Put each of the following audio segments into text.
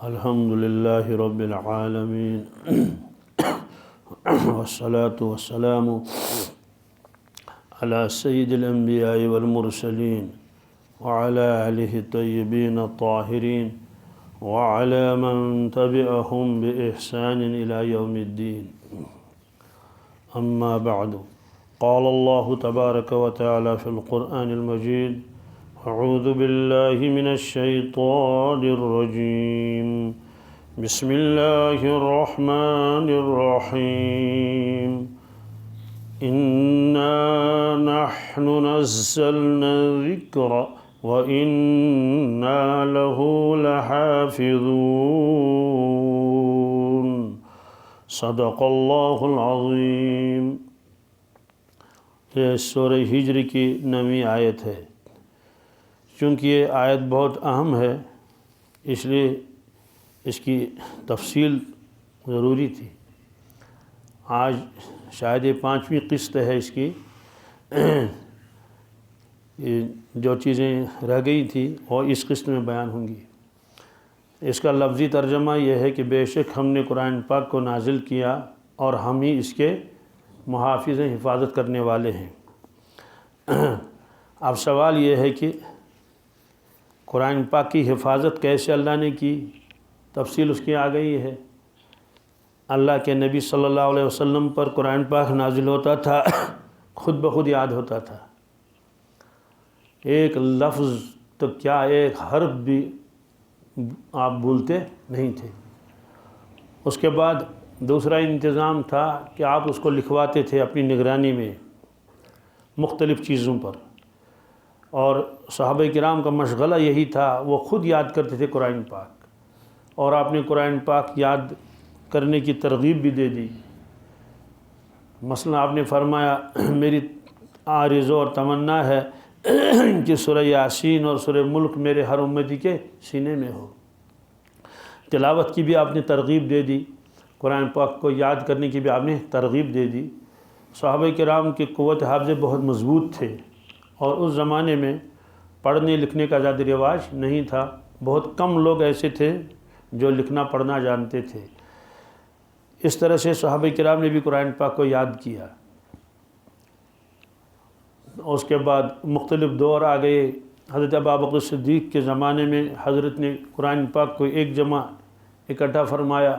الحمد للہ رب العالمین والصلاة والسلام على سید الانبیاء والمرسلین وعلى آلہ الطیبین الطاہرین وعلى من تبعهم بإحسان إلى يوم الدين. أما بعد، قال الله تبارك وتعالى في القرآن المجيد: أعوذ بالله من الشيطان الرجيم، بسم الله الرحمن الرحيم، إنا نحن نزلنا الذكر وإنا له لحافظون. صدق اللہ العظیم. یہ سورہ ہجر کی 9ویں آیت ہے. چونکہ یہ آیت بہت اہم ہے اس لیے اس کی تفصیل ضروری تھی. آج شاید یہ 5ویں قسط ہے اس کی. جو چیزیں رہ گئی تھی وہ اس قسط میں بیان ہوں گی. اس کا لفظی ترجمہ یہ ہے کہ بے شک ہم نے قرآن پاک کو نازل کیا اور ہم ہی اس کے محافظ حفاظت کرنے والے ہیں. اب سوال یہ ہے کہ قرآن پاک کی حفاظت کیسے اللہ نے کی؟ تفصیل اس کی آ گئی ہے. اللہ کے نبی صلی اللہ علیہ وسلم پر قرآن پاک نازل ہوتا تھا، خود بخود یاد ہوتا تھا. ایک لفظ تو کیا ایک حرف بھی آپ بھولتے نہیں تھے. اس کے بعد دوسرا انتظام تھا کہ آپ اس کو لکھواتے تھے اپنی نگرانی میں مختلف چیزوں پر، اور صحابہ کرام کا مشغلہ یہی تھا، وہ خود یاد کرتے تھے قرآن پاک، اور آپ نے قرآن پاک یاد کرنے کی ترغیب بھی دے دی. مثلا آپ نے فرمایا میری آرزو اور تمنا ہے کہ سورہ یاسین اور سورہ ملک میرے ہر امتی کے سینے میں ہو. تلاوت کی بھی آپ نے ترغیب دے دی، قرآن پاک کو یاد کرنے کی بھی آپ نے ترغیب دے دی. صحابہ کرام کی قوت حافظے بہت مضبوط تھے، اور اس زمانے میں پڑھنے لکھنے کا زیادہ رواج نہیں تھا. بہت کم لوگ ایسے تھے جو لکھنا پڑھنا جانتے تھے. اس طرح سے صحابہ کرام نے بھی قرآن پاک کو یاد کیا. اس کے بعد مختلف دور آ گئے. حضرت ابوبکر صدیق کے زمانے میں حضرت نے قرآن پاک کو ایک جمع اکٹھا فرمایا،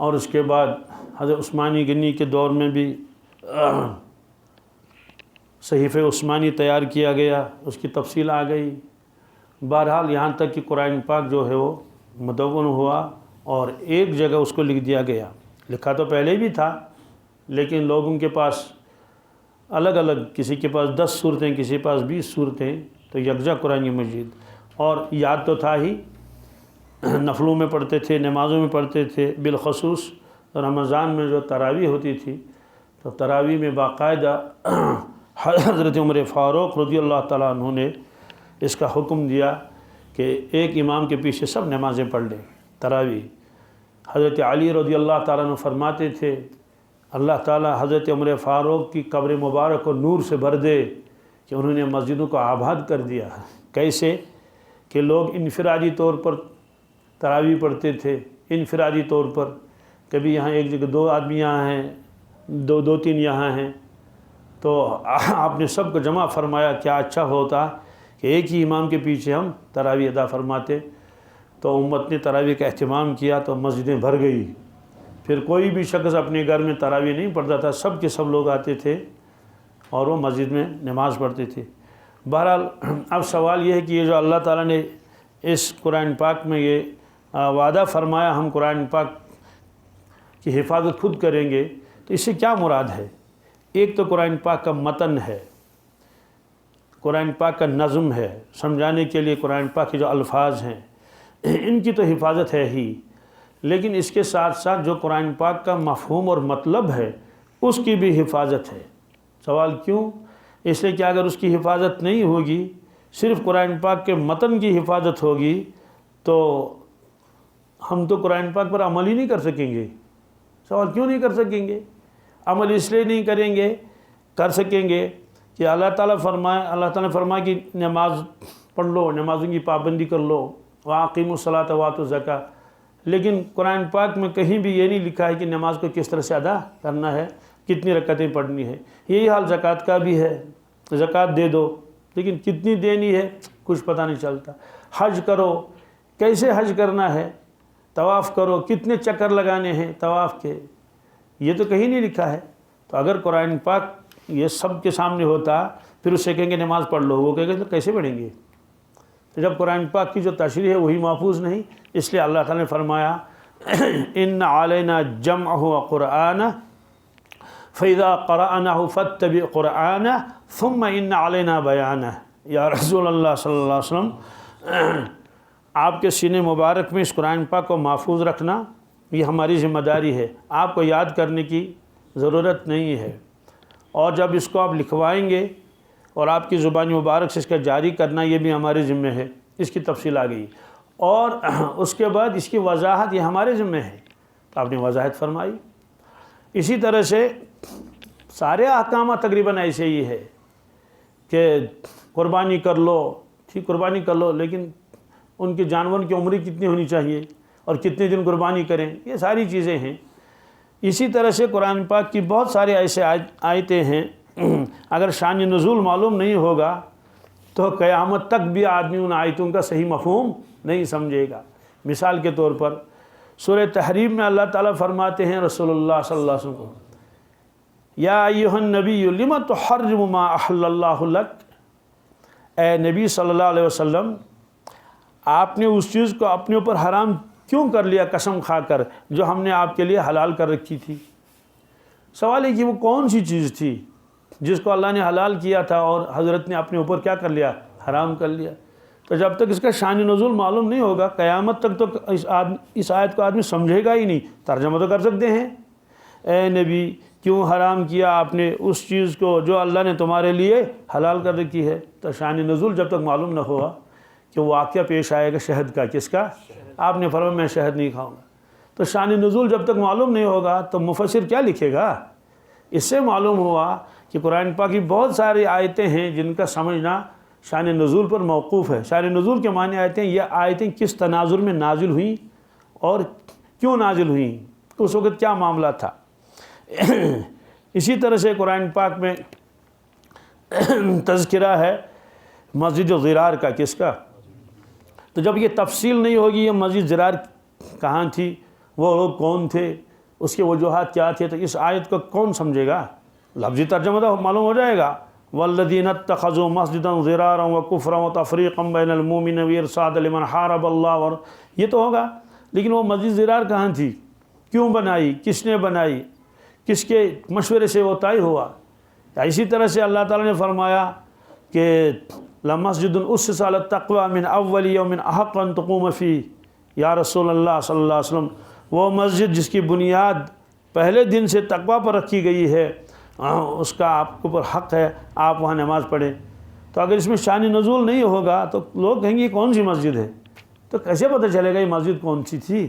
اور اس کے بعد حضرت عثمانی غنی کے دور میں بھی صحیفہ عثمانی تیار کیا گیا، اس کی تفصیل آ گئی. بہرحال یہاں تک کہ قرآن پاک جو ہے وہ مدون ہوا اور ایک جگہ اس کو لکھ دیا گیا. لکھا تو پہلے بھی تھا لیکن لوگوں کے پاس الگ الگ، کسی کے پاس 10 صورتیں، کسی کے پاس 20 صورتیں، تو یکجا قرآن مجید. اور یاد تو تھا ہی، نفلوں میں پڑھتے تھے، نمازوں میں پڑھتے تھے. بالخصوص رمضان میں جو تراویح ہوتی تھی تو تراویح میں باقاعدہ حضرت عمر فاروق رضی اللہ تعالیٰ عنہ نے اس کا حکم دیا کہ ایک امام کے پیچھے سب نمازیں پڑھ لیں تراویح. حضرت علی رضی اللہ تعالیٰ عنہ فرماتے تھے اللہ تعالیٰ حضرت عمر فاروق کی قبر مبارک کو نور سے بھر دے کہ انہوں نے مسجدوں کو آباد کر دیا. کیسے کہ لوگ انفرادی طور پر تراویح پڑھتے تھے، انفرادی طور پر، کبھی یہاں ایک جگہ 2 آدمی یہاں ہیں، 2-3 یہاں ہیں، تو آپ نے سب کو جمع فرمایا. کیا اچھا ہوتا کہ ایک ہی امام کے پیچھے ہم تراویح ادا فرماتے. تو امت نے تراویح کا اہتمام کیا تو مسجدیں بھر گئی. پھر کوئی بھی شخص اپنے گھر میں تراویح نہیں پڑھتا تھا، سب کے سب لوگ آتے تھے اور وہ مسجد میں نماز پڑھتے تھے. بہرحال اب سوال یہ ہے کہ یہ جو اللہ تعالیٰ نے اس قرآن پاک میں یہ وعدہ فرمایا ہم قرآن پاک کی حفاظت خود کریں گے، تو اس سے کیا مراد ہے؟ ایک تو قرآن پاک کا متن ہے، قرآن پاک کا نظم ہے، سمجھانے کے لیے قرآن پاک کے جو الفاظ ہیں ان کی تو حفاظت ہے ہی، لیکن اس کے ساتھ ساتھ جو قرآن پاک کا مفہوم اور مطلب ہے اس کی بھی حفاظت ہے. سوال کیوں؟ اس لیے کہ اگر اس کی حفاظت نہیں ہوگی، صرف قرآن پاک کے متن کی حفاظت ہوگی، تو ہم تو قرآن پاک پر عمل ہی نہیں کر سکیں گے. سوال کیوں نہیں کر سکیں گے؟ عمل اس لیے نہیں کر سکیں گے کہ اللہ تعالیٰ نے فرمایا کہ نماز پڑھ لو، نمازوں کی پابندی کر لو، وَأَقِيمُوا الصَّلَاةَ وَآتُوا الزَّكَاةَ، لیکن قرآن پاک میں کہیں بھی یہ نہیں لکھا ہے کہ نماز کو کس طرح سے ادا کرنا ہے، کتنی رکعتیں پڑھنی ہے۔ یہی حال زکوٰۃ کا بھی ہے، زکوٰۃ دے دو لیکن کتنی دینی ہے کچھ پتہ نہیں چلتا۔ حج کرو، کیسے حج کرنا ہے، طواف کرو، کتنے چکر لگانے ہیں طواف کے، یہ تو کہیں نہیں لکھا ہے۔ تو اگر قرآن پاک یہ سب کے سامنے ہوتا پھر اس سے کہیں گے نماز پڑھ لو، وہ کہیں گے تو کیسے پڑھیں گے؟ تو جب قرآن پاک کی جو تشریح ہے وہی محفوظ نہیں، اس لیے اللہ تعالیٰ نے فرمایا ان علینا جمعہ وقرآنہ فَإِذَا قَرَأْنَاهُ فَاتَّبِعْ قُرْآنَهُ ثُمَّ إِنَّ عَلَيْنَا بَيَانَهُ۔ یا رسول اللہ صلی اللہ علیہ وسلم، آپ کے سینے مبارک میں اس قرآن پاک کو محفوظ رکھنا یہ ہماری ذمہ داری ہے، آپ کو یاد کرنے کی ضرورت نہیں ہے، اور جب اس کو آپ لکھوائیں گے اور آپ کی زبان مبارک سے اس کا جاری کرنا یہ بھی ہمارے ذمہ ہے۔ اس کی تفصیل آ گئی، اور اس کے بعد اس کی وضاحت یہ ہمارے ذمہ ہے، تو آپ نے وضاحت فرمائی۔ اسی طرح سے سارے احکامات تقریباً ایسے ہی ہے کہ قربانی کر لو، ٹھیک قربانی کر لو، لیکن ان کے جانور کی عمر کتنی ہونی چاہیے اور کتنے دن قربانی کریں، یہ ساری چیزیں ہیں۔ اسی طرح سے قرآن پاک کی بہت سارے ایسے آیتیں ہیں، اگر شان نزول معلوم نہیں ہوگا تو قیامت تک بھی آدمی ان آیتوں کا صحیح مفہوم نہیں سمجھے گا۔ مثال کے طور پر سورہ تحریم میں اللہ تعالیٰ فرماتے ہیں رسول اللہ صلی اللہ علیہ وسلم کو، یا ایھا النبی لم تحرم ما احل اللہ لک، اے نبی صلی اللہ علیہ وسلم آپ نے اس چیز کو اپنے اوپر حرام کیوں کر لیا قسم کھا کر جو ہم نے آپ کے لیے حلال کر رکھی تھی۔ سوال ہے کہ وہ کون سی چیز تھی جس کو اللہ نے حلال کیا تھا اور حضرت نے اپنے اوپر کیا کر لیا، حرام کر لیا۔ تو جب تک اس کا شان نزول معلوم نہیں ہوگا قیامت تک تو اس آیت کو آدمی سمجھے گا ہی نہیں۔ ترجمہ تو کر سکتے ہیں، اے نبی کیوں حرام کیا آپ نے اس چیز کو جو اللہ نے تمہارے لیے حلال کر رکھی ہے، تو شان نزول جب تک معلوم نہ ہوا کہ واقعہ پیش آئے گا شہد کا، کس کا؟ آپ نے فرمایا میں شہد نہیں کھاؤں گا، تو شان نزول جب تک معلوم نہیں ہوگا تو مفسر کیا لکھے گا؟ اس سے معلوم ہوا کہ قرآن پاک کی بہت ساری آیتیں ہیں جن کا سمجھنا شان نزول پر موقوف ہے۔ شان نزول کے معنی آیتیں، یہ آیتیں کس تناظر میں نازل ہوئیں اور کیوں نازل ہوئیں، اس وقت کیا معاملہ تھا۔ اسی طرح سے قرآن پاک میں تذکرہ ہے مسجد ضرار کا، کس کا؟ تو جب یہ تفصیل نہیں ہوگی یہ مسجد ضرار کہاں تھی، وہ لوگ کون تھے، اس کے وجوہات کیا تھے، تو اس آیت کو کون سمجھے گا؟ لفظی ترجمہ تو معلوم ہو جائے گا، والذین اتخذوا مسجدا ضرارا وکفرا وتفریقا بین المؤمنین وارصادا لمن حارب اللہ، اور یہ تو ہوگا، لیکن وہ مسجد ضرار کہاں تھی، کیوں بنائی، کس نے بنائی، کس کے مشورے سے وہ طے ہوا۔ اسی طرح سے اللہ تعالیٰ نے فرمایا کہ لمسجد اسس علی التقوی من اول یوم احق ان تقوم فیہ، یا رسول اللہ صلی اللہ علیہ وسلم وہ مسجد جس کی بنیاد پہلے دن سے تقوی پر رکھی گئی ہے اس کا آپ کے اوپر حق ہے آپ وہاں نماز پڑھیں۔ تو اگر اس میں شان نزول نہیں ہوگا تو لوگ کہیں گے یہ کون سی مسجد ہے، تو کیسے پتہ چلے گا یہ مسجد کون سی تھی؟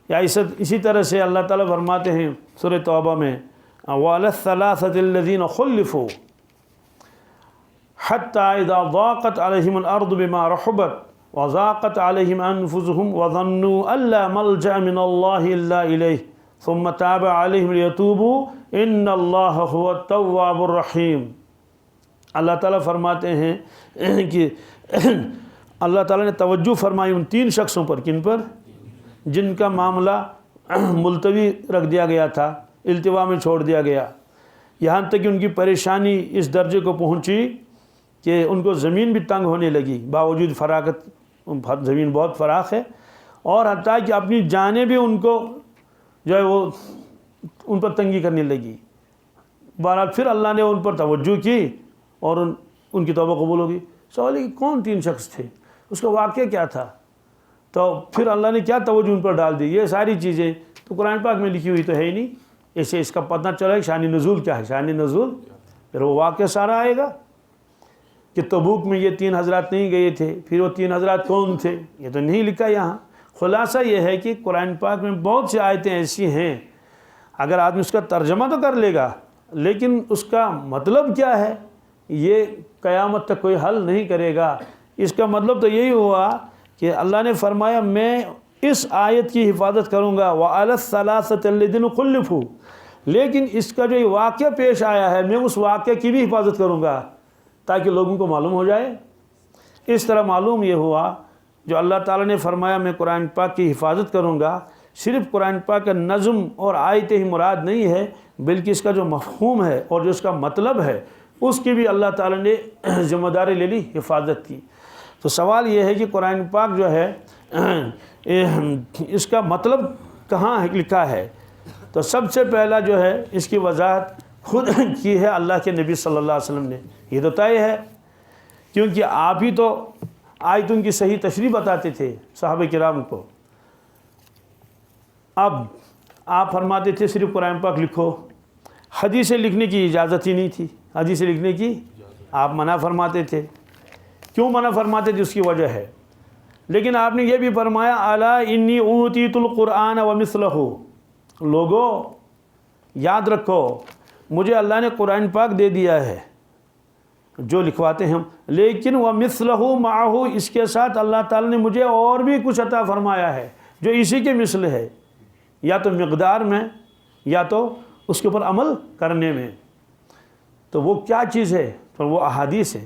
یا اسی طرح سے اللہ تعالیٰ فرماتے ہیں سورہ توبہ میں وَعَلَى الثَّلَاثَةِ الَّذِينَ خُلِّفُوا حَتَّى إِذَا ضَاقَتْ عَلَيْهِمُ الْأَرْضُ بِمَا رَحُبَتْ وَضَاقَتْ عَلَيْهِمْ أَنفُسُهُمْ وَظَنُّوا أَن لَّا مَلْجَأَ مِنَ اللَّهِ إِلَّا إِلَيْهِ ثُمَّ تَابَ عَلَيْهِمْ لِيَتُوبُوا إِنَّ اللَّهَ هُوَ التَّوَّابُ الرَّحِيمُ۔ اللہ تعالیٰ فرماتے ہیں کہ اللہ تعالیٰ نے توجہ فرمائی ان تین شخصوں پر، کن پر؟ جن کا معاملہ ملتوی رکھ دیا گیا تھا، التوا میں چھوڑ دیا گیا، یہاں تک کہ ان کی پریشانی اس درجے کو پہنچی کہ ان کو زمین بھی تنگ ہونے لگی، باوجود فراغت زمین بہت فراخ ہے، اور حتیٰ کہ اپنی جانیں بھی ان کو جو ہے وہ ان پر تنگی کرنے لگی۔ بہرحال پھر اللہ نے ان پر توجہ کی اور ان کی توبہ قبول ہوگی۔ سوال ہے کہ کون تین شخص تھے، اس کا واقعہ کیا تھا، تو پھر اللہ نے کیا توجہ ان پر ڈال دی، یہ ساری چیزیں تو قرآن پاک میں لکھی ہوئی تو ہے ہی نہیں، اسے اس کا پتہ چلا کہ شان نزول کیا ہے۔ شان نزول پھر وہ واقعہ سارا آئے گا کہ تبوک میں یہ تین حضرات نہیں گئے تھے، پھر وہ تین حضرات کون تھے، یہ تو نہیں لکھا یہاں۔ خلاصہ یہ ہے کہ قرآن پاک میں بہت سی آیتیں ایسی ہیں اگر آدمی اس کا ترجمہ تو کر لے گا لیکن اس کا مطلب کیا ہے یہ قیامت تک کوئی حل نہیں کرے گا۔ اس کا مطلب تو یہی ہوا کہ اللہ نے فرمایا میں اس آیت کی حفاظت کروں گا وَعَلَى الثَّلَاثَةِ الَّذِينَ خُلِّفُوا، لیکن اس کا جو یہ واقعہ پیش آیا ہے میں اس واقعہ کی بھی حفاظت کروں گا تاکہ لوگوں کو معلوم ہو جائے۔ اس طرح معلوم یہ ہوا جو اللہ تعالیٰ نے فرمایا میں قرآن پاک کی حفاظت کروں گا، صرف قرآن پاک کا نظم اور آیت ہی مراد نہیں ہے، بلکہ اس کا جو مفہوم ہے اور جو اس کا مطلب ہے اس کی بھی اللہ تعالیٰ نے ذمہ داری لے لی، حفاظت کی۔ تو سوال یہ ہے کہ قرآن پاک جو ہے اس کا مطلب کہاں لکھا ہے؟ تو سب سے پہلا جو ہے اس کی وضاحت خود کی ہے اللہ کے نبی صلی اللہ علیہ وسلم نے۔ یہ تو طے ہے کیونکہ آپ ہی تو آیتوں کی صحیح تشریح بتاتے تھے صحابہ کرام کو۔ اب آپ فرماتے تھے صرف قرآن پاک لکھو، حدیثیں لکھنے کی اجازت ہی نہیں تھی، حدیثیں لکھنے کی آپ منع فرماتے تھے۔ کیوں منع فرماتے تھے اس کی وجہ ہے، لیکن آپ نے یہ بھی فرمایا الا انی اوتیت القرآن ومثلہ، لوگوں یاد رکھو مجھے اللہ نے قرآن پاک دے دیا ہے جو لکھواتے ہیں ہم، لیکن ومثلہ معہ، اس کے ساتھ اللہ تعالیٰ نے مجھے اور بھی کچھ عطا فرمایا ہے جو اسی کے مثل ہے، یا تو مقدار میں یا تو اس کے اوپر عمل کرنے میں۔ تو وہ کیا چیز ہے؟ تو وہ احادیث ہے۔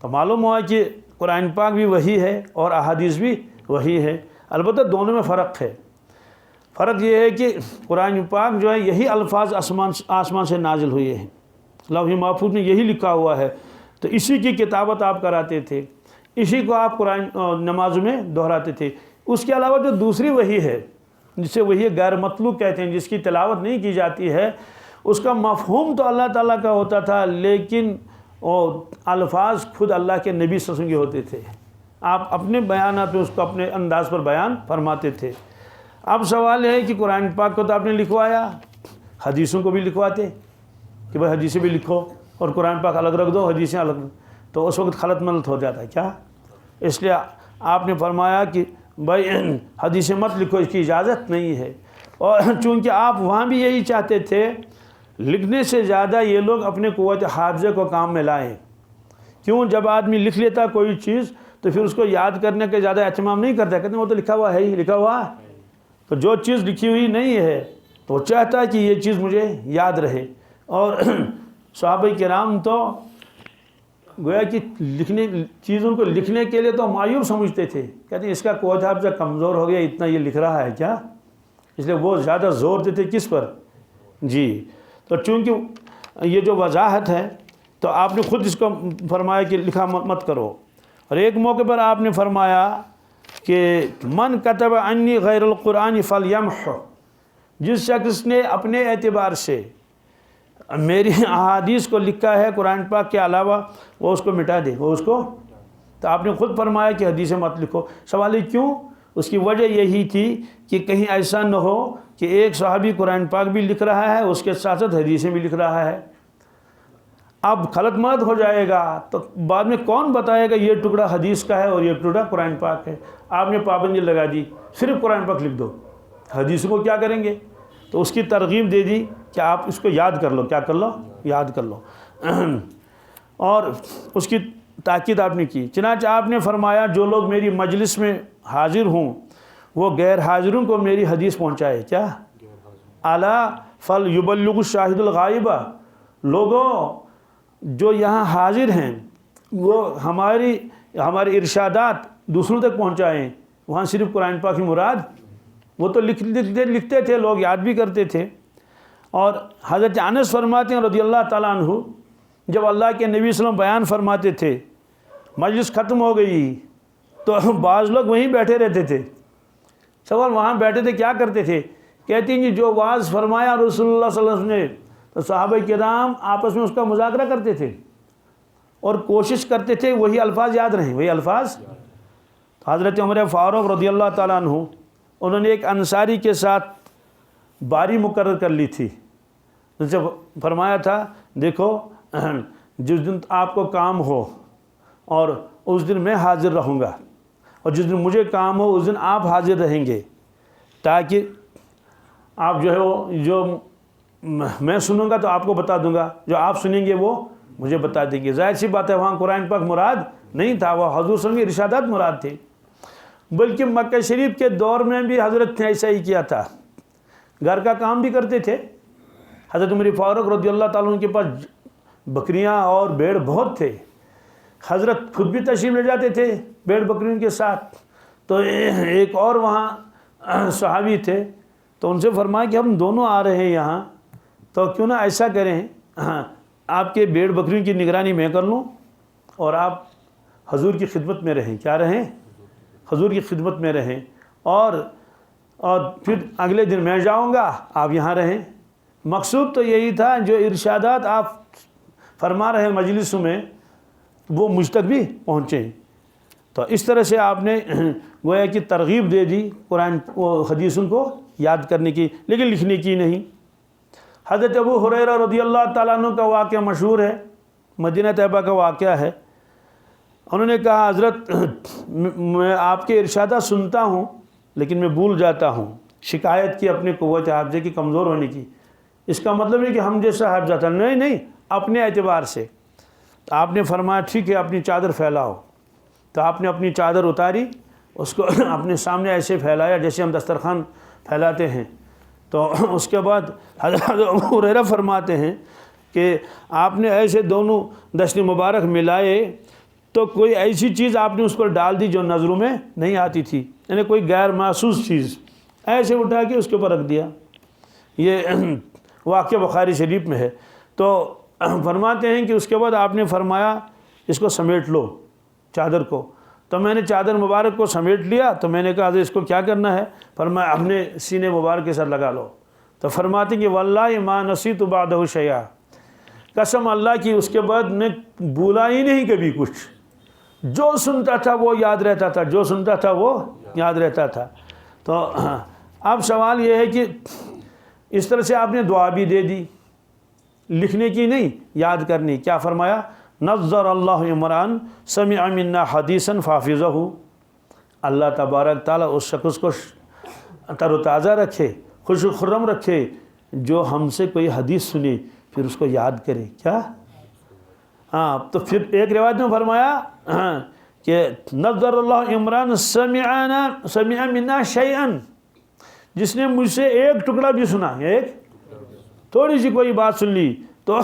تو معلوم ہوا کہ قرآن پاک بھی وہی ہے اور احادیث بھی وہی ہے، البتہ دونوں میں فرق ہے۔ فرق یہ ہے کہ قرآن پاک جو ہے یہی الفاظ آسمان سے نازل ہوئے ہیں، لوح محفوظ میں یہی لکھا ہوا ہے، تو اسی کی کتابت آپ کراتے تھے، اسی کو آپ قرآن نمازوں میں دہراتے تھے۔ اس کے علاوہ جو دوسری وحی ہے جسے وحی غیر مطلوب کہتے ہیں، جس کی تلاوت نہیں کی جاتی ہے، اس کا مفہوم تو اللہ تعالیٰ کا ہوتا تھا، لیکن وہ الفاظ خود اللہ کے نبی صلی اللہ علیہ وسلم کے ہوتے تھے۔ آپ اپنے بیانات میں اس کو اپنے انداز پر بیان فرماتے تھے۔ اب سوال ہے کہ قرآن پاک کو تو آپ نے لکھوایا، حدیثوں کو بھی لکھواتے کہ بھائی حدیثیں بھی لکھو اور قرآن پاک الگ رکھ دو، حدیثیں الگ، تو اس وقت خلط ملط ہو جاتا ہے کیا؟ اس لیے آپ نے فرمایا کہ بھائی حدیثیں مت لکھو، اس کی اجازت نہیں ہے۔ اور چونکہ آپ وہاں بھی یہی چاہتے تھے، لکھنے سے زیادہ یہ لوگ اپنے قوت حافظہ کو کام میں لائیں۔ کیوں؟ جب آدمی لکھ لیتا کوئی چیز تو پھر اس کو یاد کرنے کا زیادہ اہتمام نہیں کرتا، کہتے ہیں وہ تو لکھا ہوا ہے ہی، لکھا ہوا ہے۔ تو جو چیز لکھی ہوئی نہیں ہے تو وہ چاہتا ہے کہ یہ چیز مجھے یاد رہے۔ اور صحابہ کرام تو گویا کہ چیزوں کو لکھنے کے لیے تو معیوب سمجھتے تھے، کہتے ہیں اس کا قوت حافظہ کمزور ہو گیا، اتنا یہ لکھ رہا ہے کیا؟ اس لیے وہ زیادہ زور دیتے کس پر؟ جی، تو چونکہ یہ جو وضاحت ہے تو آپ نے خود اس کو فرمایا کہ لکھا مت کرو۔ اور ایک موقع پر آپ نے فرمایا کہ من کتب عنی غیر القرآن فلیمح، جس شخص نے اپنے اعتبار سے میری احادیث کو لکھا ہے قرآن پاک کے علاوہ، وہ اس کو مٹا دے، وہ اس کو۔ تو آپ نے خود فرمایا کہ حدیثیں مت لکھو۔ سوال ہے کیوں؟ اس کی وجہ یہی تھی کہ کہیں ایسا نہ ہو کہ ایک صحابی قرآن پاک بھی لکھ رہا ہے، اس کے ساتھ ساتھ حدیثیں بھی لکھ رہا ہے، اب خلط ملط ہو جائے گا تو بعد میں کون بتائے گا یہ ٹکڑا حدیث کا ہے اور یہ ٹکڑا قرآن پاک ہے؟ آپ نے پابندی لگا دی صرف قرآن پاک لکھ دو، حدیثوں کو کیا کریں گے؟ تو اس کی ترغیب دے دی کہ آپ اس کو یاد کر لو، کیا کر لو؟ یاد کر لو۔ اور اس کی تاکید آپ نے کی، چنانچہ آپ نے فرمایا جو لوگ میری مجلس میں حاضر ہوں وہ غیر حاضروں کو میری حدیث پہنچائے، کیا؟ الا فلیبلغ الشاہد الغائب، لوگوں جو یہاں حاضر ہیں وہ ہماری ارشادات دوسروں تک پہنچائیں۔ وہاں صرف قرآن پاک کی مراد، وہ تو لکھتے تھے، لوگ یاد بھی کرتے تھے۔ اور حضرت انس فرماتے ہیں رضی اللہ تعالیٰ عنہ، جب اللہ کے نبی صلی اللہ علیہ وسلم بیان فرماتے تھے، مجلس ختم ہو گئی تو بعض لوگ وہیں بیٹھے رہتے تھے۔ سوال وہاں بیٹھے تھے کیا کرتے تھے؟ کہتے ہیں جو واعظ فرمایا رسول اللہ صلی اللہ علیہ وسلم نے تو صحابہ کرام آپس میں اس کا مذاکرہ کرتے تھے اور کوشش کرتے تھے وہی الفاظ یاد رہیں، وہی الفاظ۔ تو حضرت عمر فاروق رضی اللہ تعالیٰ عنہ، انہوں نے ایک انصاری کے ساتھ باری مقرر کر لی تھی، جن سے فرمایا تھا دیکھو جس دن آپ کو کام ہو اور اس دن میں حاضر رہوں گا، اور جس دن مجھے کام ہو اس دن آپ حاضر رہیں گے، تاکہ آپ جو ہے وہ جو میں سنوں گا تو آپ کو بتا دوں گا، جو آپ سنیں گے وہ مجھے بتا دیں گے۔ ظاہر سی بات ہے وہاں قرآن پاک مراد نہیں تھا، وہ حضور صلی اللہ علیہ وسلم کی ارشادات مراد تھے۔ بلکہ مکہ شریف کے دور میں بھی حضرت نے ایسا ہی کیا تھا، گھر کا کام بھی کرتے تھے۔ حضرت عمر فاروق رضی اللہ تعالیٰ عنہ کے پاس بکریاں اور بھیڑ بہت تھے، حضرت خود بھی تشریف لے جاتے تھے بھیڑ بکریوں کے ساتھ۔ تو ایک اور وہاں صحابی تھے، تو ان سے فرمایا کہ ہم دونوں آ رہے ہیں یہاں، تو کیوں نہ ایسا کریں، آپ کے بھیڑ بکریوں کی نگرانی میں کر لوں اور آپ حضور کی خدمت میں رہیں۔ کیا رہیں؟ حضور کی خدمت میں رہیں، اور پھر اگلے دن میں جاؤں گا، آپ یہاں رہیں۔ مقصود تو یہی تھا جو ارشادات آپ فرما رہے ہیں مجلسوں میں وہ مجھ تک بھی پہنچیں۔ تو اس طرح سے آپ نے گویا کہ ترغیب دے دی قرآن و حدیثوں کو یاد کرنے کی، لیکن لکھنے کی نہیں۔ حضرت ابو ہریرہ رضی اللہ تعالیٰ عنہ کا واقعہ مشہور ہے، مدینہ طیبہ کا واقعہ ہے۔ انہوں نے کہا حضرت میں آپ کے ارشادات سنتا ہوں لیکن میں بھول جاتا ہوں، شکایت کی اپنے قوت حافظے کی کمزور ہونے کی۔ اس کا مطلب نہیں کہ ہم جیسا حافظہ تھا، نہیں، اپنے اعتبار سے۔ تو آپ نے فرمایا ٹھیک ہے اپنی چادر پھیلاؤ۔ تو آپ نے اپنی چادر اتاری، اس کو اپنے سامنے ایسے پھیلایا جیسے ہم دسترخوان پھیلاتے ہیں۔ تو اس کے بعد حضرت ابو ہریرہ فرماتے ہیں کہ آپ نے ایسے دونوں دست مبارک ملائے تو کوئی ایسی چیز آپ نے اس پر ڈال دی جو نظروں میں نہیں آتی تھی، یعنی کوئی غیر محسوس چیز ایسے اٹھا کے اس کے اوپر رکھ دیا۔ یہ واقعہ بخاری شریف میں ہے۔ تو فرماتے ہیں کہ اس کے بعد آپ نے فرمایا اس کو سمیٹ لو چادر کو۔ تو میں نے چادر مبارک کو سمیٹ لیا، تو میں نے کہا حضرت اس کو کیا کرنا ہے؟ فرمایا اپنے سینے مبارک کے ساتھ لگا لو۔ تو فرماتے ہیں کہ واللہ ما نسیت بعدہ شیئا، قسم اللہ کی اس کے بعد میں بھولا ہی نہیں کبھی کچھ، جو سنتا تھا وہ یاد رہتا تھا، جو سنتا تھا وہ یاد رہتا تھا۔ تو اب سوال یہ ہے کہ اس طرح سے آپ نے دعا بھی دے دی، لکھنے کی نہیں، یاد کرنی۔ کیا فرمایا؟ نظر اللہ عمران سمع منا حدیثا فحفظہ، اللہ تبارک تعالیٰ اس شخص کو تر و تازہ رکھے، خوش و خرم رکھے جو ہم سے کوئی حدیث سنی پھر اس کو یاد کرے۔ کیا؟ تو پھر ایک روایت میں فرمایا کہ نظر اللہ عمران سمع منا شیئا، جس نے مجھ سے ایک ٹکڑا بھی سنا، ایک تھوڑی سی کوئی بات سن لی تو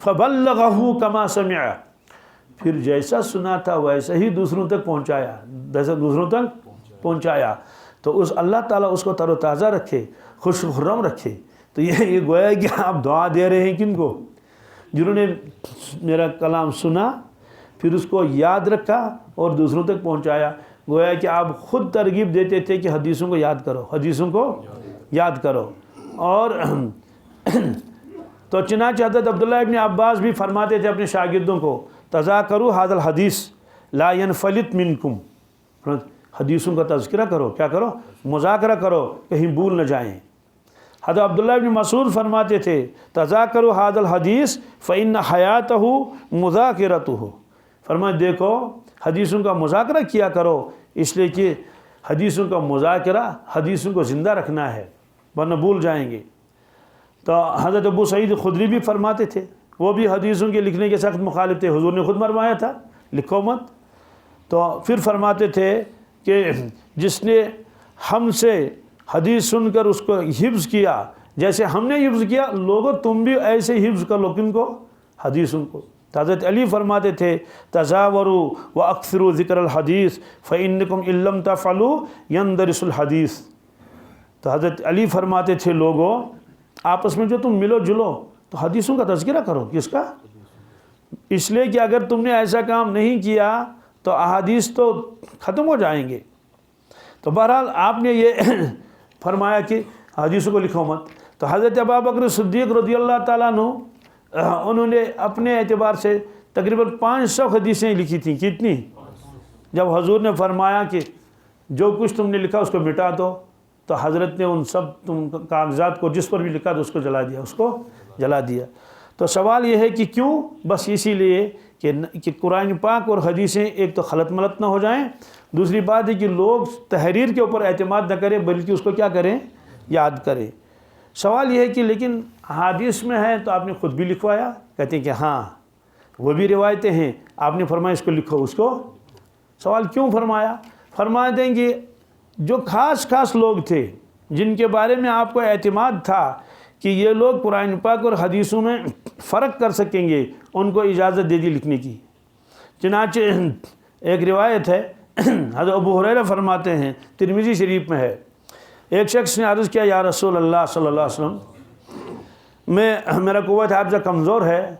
فبلغہ کما سمع، پھر جیسا سنا تھا ویسا ہی دوسروں تک پہنچایا، دوسروں تک پہنچایا۔ تو اس اللہ تعالیٰ اس کو تر و تازہ رکھے، خوش و خرم رکھے۔ تو یہ گویا کہ آپ دعا دے رہے ہیں کن کو؟ جنہوں نے میرا کلام سنا پھر اس کو یاد رکھا اور دوسروں تک پہنچایا۔ گویا کہ آپ خود ترغیب دیتے تھے کہ حدیثوں کو یاد کرو، حدیثوں کو یاد کرو۔ اور تو چنانچہ حضرت عبداللہ ابن عباس بھی فرماتے تھے اپنے شاگردوں کو تذاکروا ھذا الحدیث لا ينفلت منکم، حدیثوں کا تذکرہ کرو، کیا کرو؟ مذاکرہ کرو، کہیں بھول نہ جائیں۔ حضرت عبداللہ ابن مسعود فرماتے تھے تذاکروا ھذا الحدیث فإن حیاتہ مذاکرتہ، فرمایا دیکھو حدیثوں کا مذاکرہ کیا کرو، اس لیے کہ حدیثوں کا مذاکرہ حدیثوں کو زندہ رکھنا ہے، ورنہ بھول جائیں گے۔ تو حضرت ابو سعید خدری بھی فرماتے تھے، وہ بھی حدیثوں کے لکھنے کے سخت مخالف تھے، حضور نے خود فرمایا تھا لکھو مت۔ تو پھر فرماتے تھے کہ جس نے ہم سے حدیث سن کر اس کو حفظ کیا جیسے ہم نے حفظ کیا، لوگوں تم بھی ایسے حفظ کر لو، کن کو؟ حدیثوں کو۔ حضرت علی فرماتے تھے تزاوروا واکثروا ذکر الحدیث فانکم ان لم تفعلوا یندرس الحدیث۔ تو حضرت علی فرماتے تھے لوگوں آپس میں جو تم ملو جلو تو حدیثوں کا تذکرہ کرو۔ کس کا؟ اس لیے کہ اگر تم نے ایسا کام نہیں کیا تو احادیث تو ختم ہو جائیں گے۔ تو بہرحال آپ نے یہ فرمایا کہ حدیثوں کو لکھو مت۔ تو حضرت ابوبکر صدیق رضی اللہ تعالیٰ عنہ انہوں نے اپنے اعتبار سے تقریباً 500 حدیثیں لکھی تھیں۔ کتنی؟ جب حضور نے فرمایا کہ جو کچھ تم نے لکھا اس کو مٹا دو، تو حضرت نے ان سب کاغذات کو جس پر بھی لکھا تھا اس کو جلا دیا، اس کو جلا دیا۔ تو سوال یہ ہے کہ کیوں؟ بس اسی لیے کہ قرآن پاک اور حدیثیں ایک تو خلط ملط نہ ہو جائیں، دوسری بات ہے کہ لوگ تحریر کے اوپر اعتماد نہ کریں بلکہ اس کو کیا کریں؟ یاد کریں۔ سوال یہ ہے کہ لیکن حدیث میں ہے تو آپ نے خود بھی لکھوایا، کہتے ہیں کہ ہاں وہ بھی روایتیں ہیں، آپ نے فرمایا اس کو لکھو، اس کو۔ سوال کیوں فرمایا؟ فرماتے ہیں کہ جو خاص لوگ تھے جن کے بارے میں آپ کو اعتماد تھا کہ یہ لوگ قرآن پاک اور حدیثوں میں فرق کر سکیں گے، ان کو اجازت دے دی لکھنے کی۔ چنانچہ ایک روایت ہے، حضرت ابو ہریرہ فرماتے ہیں، ترمذی شریف میں ہے، ایک شخص نے عرض کیا یا رسول اللہ صلی اللہ علیہ وسلم، میرا قوت حافظہ کمزور ہے،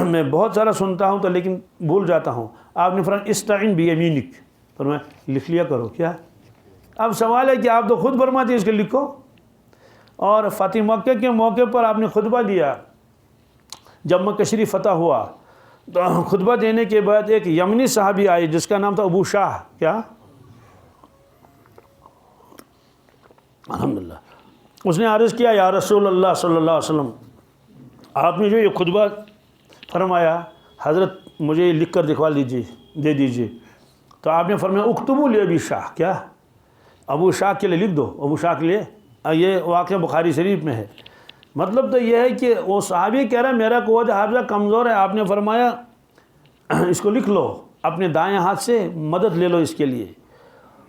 میں بہت سارا سنتا ہوں تو لیکن بھول جاتا ہوں۔ آپ نے فرمایا استعن بیمینک، فرمایا لکھ لیا کرو۔ کیا؟ اب سوال ہے کہ آپ تو خود فرماتے ہیں اس کو لکھو، اور فتح مکہ کے موقع پر آپ نے خطبہ دیا، جب مکہ شریف فتح ہوا تو خطبہ دینے کے بعد ایک یمنی صحابی آئے جس کا نام تھا ابو شاہ، کیا؟ الحمدللہ، اس نے عرض کیا یا رسول اللہ صلی اللہ علیہ وسلم، آپ نے جو یہ خطبہ فرمایا حضرت مجھے لکھ کر دکھوا دیجیے، دے دیجیے۔ تو آپ نے فرمایا اکتبوا لابی شاہ، کیا؟ ابو شاہ کے لیے لکھ دو، ابو شاہ کے لیے۔ یہ واقعہ بخاری شریف میں ہے۔ مطلب تو یہ ہے کہ وہ صحابی کہہ رہا ہے میرا قوت حافظہ کمزور ہے، آپ نے فرمایا اس کو لکھ لو، اپنے دائیں ہاتھ سے مدد لے لو اس کے لیے۔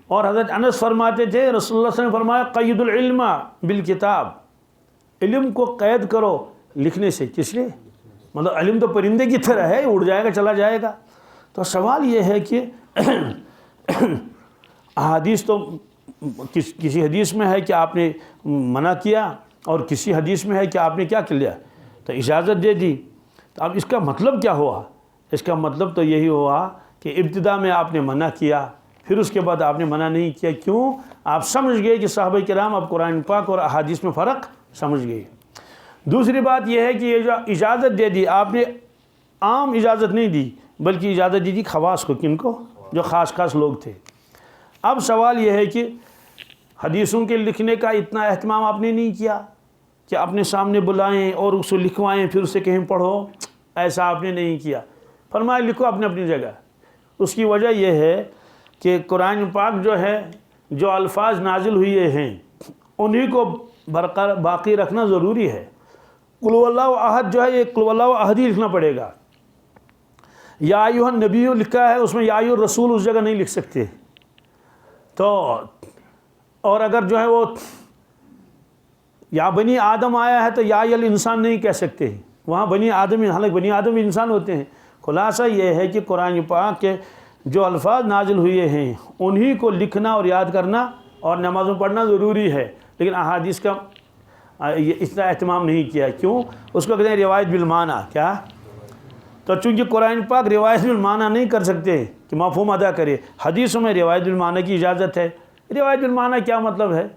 اور حضرت انس فرماتے تھے رسول اللہ صلی اللہ علیہ وسلم نے فرمایا قید العلم بالکتاب، علم کو قید کرو لکھنے سے۔ کس لیے؟ مطلب علم تو پرندے کی طرح ہے، اڑ جائے گا چلا جائے گا۔ تو سوال یہ ہے کہ احادیث تو کسی حدیث میں ہے کہ آپ نے منع کیا اور کسی حدیث میں ہے کہ آپ نے کیا کر لیا، تو اجازت دے دی۔ تو اب اس کا مطلب کیا ہوا؟ اس کا مطلب تو یہی ہوا کہ ابتدا میں آپ نے منع کیا، پھر اس کے بعد آپ نے منع نہیں کیا۔ کیوں؟ آپ سمجھ گئے کہ صحابہ کرام اب قرآن پاک اور احادیث میں فرق سمجھ گئے۔ دوسری بات یہ ہے کہ یہ جو اجازت دے دی، آپ نے عام اجازت نہیں دی بلکہ اجازت دی تھی خواص کو۔ کن کو؟ جو خاص لوگ تھے۔ اب سوال یہ ہے کہ حدیثوں کے لکھنے کا اتنا اہتمام آپ نے نہیں کیا کہ اپنے سامنے بلائیں اور اس کو لکھوائیں پھر اسے کہیں پڑھو، ایسا آپ نے نہیں کیا۔ فرمایا لکھو اپنی جگہ۔ اس کی وجہ یہ ہے کہ قرآن پاک جو ہے، جو الفاظ نازل ہوئے ہیں انہی کو باقی رکھنا ضروری ہے۔ قل هو اللہ احد جو ہے، یہ قل هو اللہ احد ہی لکھنا پڑے گا۔ یا ایھا النبی لکھا ہے، اس میں یا ایھا الرسول اس جگہ نہیں لکھ سکتے۔ تو اور اگر جو ہے وہ یا بنی آدم آیا ہے تو یا الانسان نہیں کہہ سکتے، وہاں بنی آدم، حالانکہ بنی آدم انسان ہوتے ہیں۔ خلاصہ یہ ہے کہ قرآن پاک کے جو الفاظ نازل ہوئے ہیں انہی کو لکھنا اور یاد کرنا اور نماز میں پڑھنا ضروری ہے، لیکن احادیث کا اتنا اہتمام نہیں کیا۔ کیوں؟ اس کو کہتے ہیں روایت بالمعنی۔ کیا؟ تو چونکہ قرآن پاک روایت بالمعنی نہیں کر سکتے کہ مفہوم ادا کرے، حدیثوں میں روایت بالمعنی کی اجازت ہے۔ روایت بالمعنی کیا مطلب ہے؟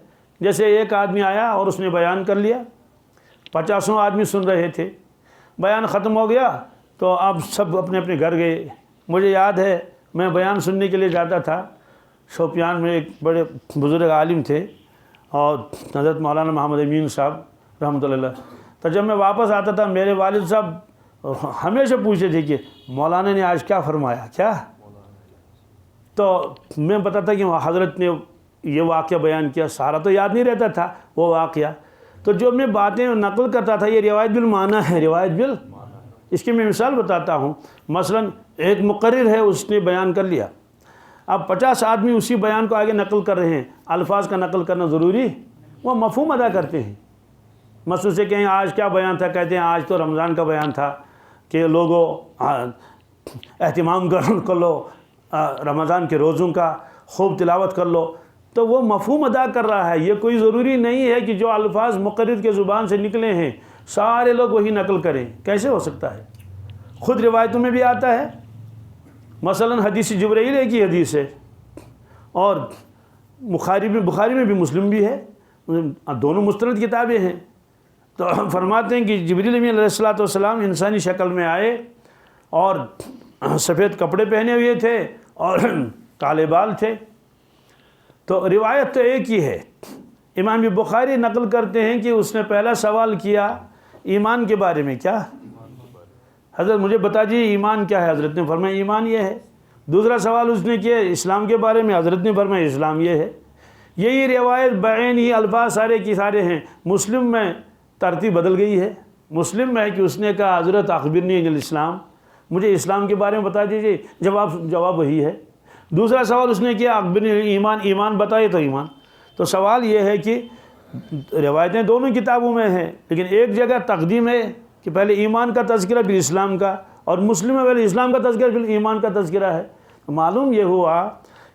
جیسے ایک آدمی آیا اور اس نے بیان کر لیا، 50 آدمی سن رہے تھے، بیان ختم ہو گیا تو اب سب اپنے اپنے گھر گئے۔ مجھے یاد ہے میں بیان سننے کے لیے جاتا تھا، شوپیان میں ایک بڑے بزرگ عالم تھے اور حضرت مولانا محمد امین صاحب رحمۃ اللہ علیہ۔ تو جب میں واپس آتا تھا میرے والد صاحب ہمیشہ پوچھتے تھے کہ مولانا نے آج کیا فرمایا، کیا؟ تو میں بتاتا کہ حضرت نے یہ واقعہ بیان کیا، سارا تو یاد نہیں رہتا تھا وہ واقعہ، تو جو میں باتیں نقل کرتا تھا یہ روایت بالمعنی ہے، روایت بالمعنی۔ اس کی میں مثال بتاتا ہوں، مثلا ایک مقرر ہے، اس نے بیان کر لیا، اب 50 آدمی اسی بیان کو آگے نقل کر رہے ہیں، الفاظ کا نقل کرنا ضروری، وہ مفہوم ادا کرتے ہیں۔ مثلا سے کہیں آج کیا بیان تھا، کہتے ہیں آج تو رمضان کا بیان تھا کہ لوگوں اہتمام کر لو رمضان کے روزوں کا، خوب تلاوت کر لو، تو وہ مفہوم ادا کر رہا ہے۔ یہ کوئی ضروری نہیں ہے کہ جو الفاظ مقرر کے زبان سے نکلے ہیں سارے لوگ وہی نقل کریں، کیسے ہو سکتا ہے؟ خود روایتوں میں بھی آتا ہے، مثلا حدیث جبرائیل ایک ہی حدیث ہے، اور بخاری میں بھی، مسلم بھی ہے، دونوں مستند کتابیں ہیں۔ تو فرماتے ہیں کہ جبریل امین علیہ السلام انسانی شکل میں آئے اور سفید کپڑے پہنے ہوئے تھے اور کالے بال تھے۔ تو روایت تو ایک ہی ہے۔ امام بخاری نقل کرتے ہیں کہ اس نے پہلا سوال کیا ایمان کے بارے میں، کیا حضرت مجھے بتا دیجیے ایمان کیا ہے؟ حضرت نے فرمایا ایمان یہ ہے۔ دوسرا سوال اس نے کیا اسلام کے بارے میں، حضرت نے فرمایا اسلام یہ ہے۔ یہی روایت بعین ہی الفاظ سارے کی سارے ہیں۔ مسلم میں ترتیب بدل گئی ہے، مسلم میں ہے کہ اس نے کہا حضرت اخبرنی عن الاسلام، مجھے اسلام کے بارے میں بتا دیجیے، جواب وہی ہے۔ دوسرا سوال اس نے کیا اخبرنی ایمان، ایمان بتائے تو ایمان. تو سوال یہ ہے کہ روایتیں دونوں کتابوں میں ہیں، لیکن ایک جگہ تقدیم ہے کہ پہلے ایمان کا تذکرہ پھر اسلام کا، اور مسلم میں پہلے اسلام کا تذکرہ پھر ایمان کا تذکرہ ہے. تو معلوم یہ ہوا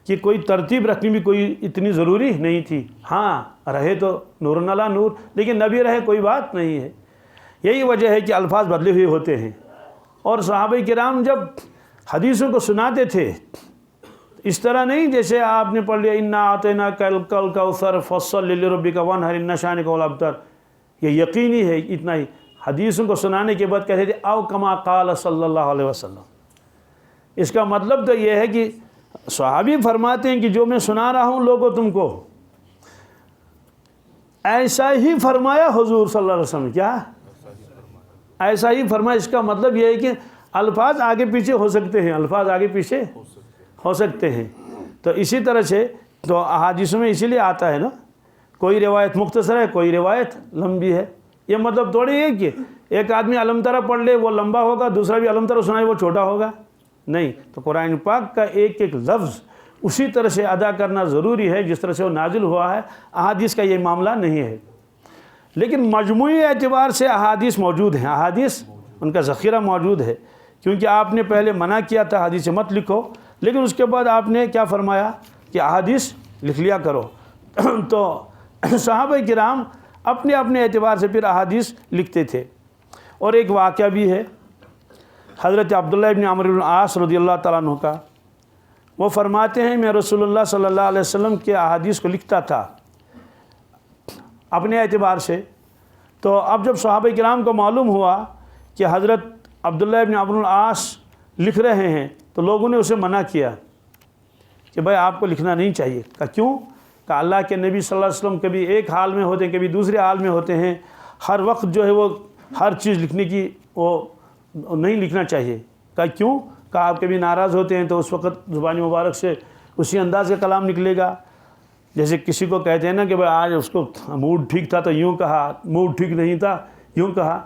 کہ کوئی ترتیب رکھنی بھی کوئی اتنی ضروری نہیں تھی. ہاں رہے تو نور علی نور، لیکن نبی رہے کوئی بات نہیں ہے. یہی وجہ ہے کہ الفاظ بدلے ہوئے ہوتے ہیں. اور صحابہ کرام جب حدیثوں کو سناتے تھے اس طرح نہیں جیسے آپ نے پڑھ لیا انا اعطیناک الکوثر فصل لربک وانحر ان شانک هو الابتر. یہ یقینی ہے اتنا ہی. حدیثوں کو سنانے کے بعد کہتے تھے او کما قال صلی اللہ علیہ وسلم. اس کا مطلب تو یہ ہے کہ صحابی فرماتے ہیں کہ جو میں سنا رہا ہوں لوگوں تم کو ایسا ہی فرمایا حضور صلی اللہ علیہ وسلم. کیا ایسا ہی فرمایا؟ اس کا مطلب یہ ہے کہ الفاظ آگے پیچھے ہو سکتے ہیں، الفاظ آگے پیچھے ہو سکتے ہیں. تو اسی طرح سے تو احادیث میں اسی لیے آتا ہے نا، کوئی روایت مختصر ہے کوئی روایت لمبی ہے. یہ مطلب تھوڑی ہے کہ ایک آدمی علم ترا پڑھ لے وہ لمبا ہوگا، دوسرا بھی علم ترا سنائے وہ چھوٹا ہوگا. نہیں، تو قرآن پاک کا ایک ایک لفظ اسی طرح سے ادا کرنا ضروری ہے جس طرح سے وہ نازل ہوا ہے. احادیث کا یہ معاملہ نہیں ہے. لیکن مجموعی اعتبار سے احادیث موجود ہیں، احادیث ان کا ذخیرہ موجود ہے. کیونکہ آپ نے پہلے منع کیا تھا حدیث مت لکھو، لیکن اس کے بعد آپ نے کیا فرمایا کہ احادیث لکھ لیا کرو. تو صحابہ کرام اپنے اپنے اعتبار سے پھر احادیث لکھتے تھے. اور ایک واقعہ بھی ہے حضرت عبداللہ ابن عمرو بن العاص رضی اللہ تعالیٰ عنہ کا. وہ فرماتے ہیں میں رسول اللہ صلی اللہ علیہ وسلم کے احادیث کو لکھتا تھا اپنے اعتبار سے. تو اب جب صحابہ کرام کو معلوم ہوا کہ حضرت عبداللہ ابن عمرو بن العاص لکھ رہے ہیں تو لوگوں نے اسے منع کیا کہ بھائی آپ کو لکھنا نہیں چاہیے. کہا کیوں؟ کہ اللہ کے نبی صلی اللہ علیہ وسلم کبھی ایک حال میں ہوتے ہیں کبھی دوسرے حال میں ہوتے ہیں، ہر وقت جو ہے وہ ہر چیز لکھنے کی وہ نہیں لکھنا چاہیے. کہا کیوں؟ کہ آپ کبھی ناراض ہوتے ہیں تو اس وقت زبان مبارک سے اسی انداز کا کلام نکلے گا. جیسے کسی کو کہتے ہیں نا کہ بھائی آج اس کو موڈ ٹھیک تھا تو یوں کہا، موڈ ٹھیک نہیں تھا یوں کہا.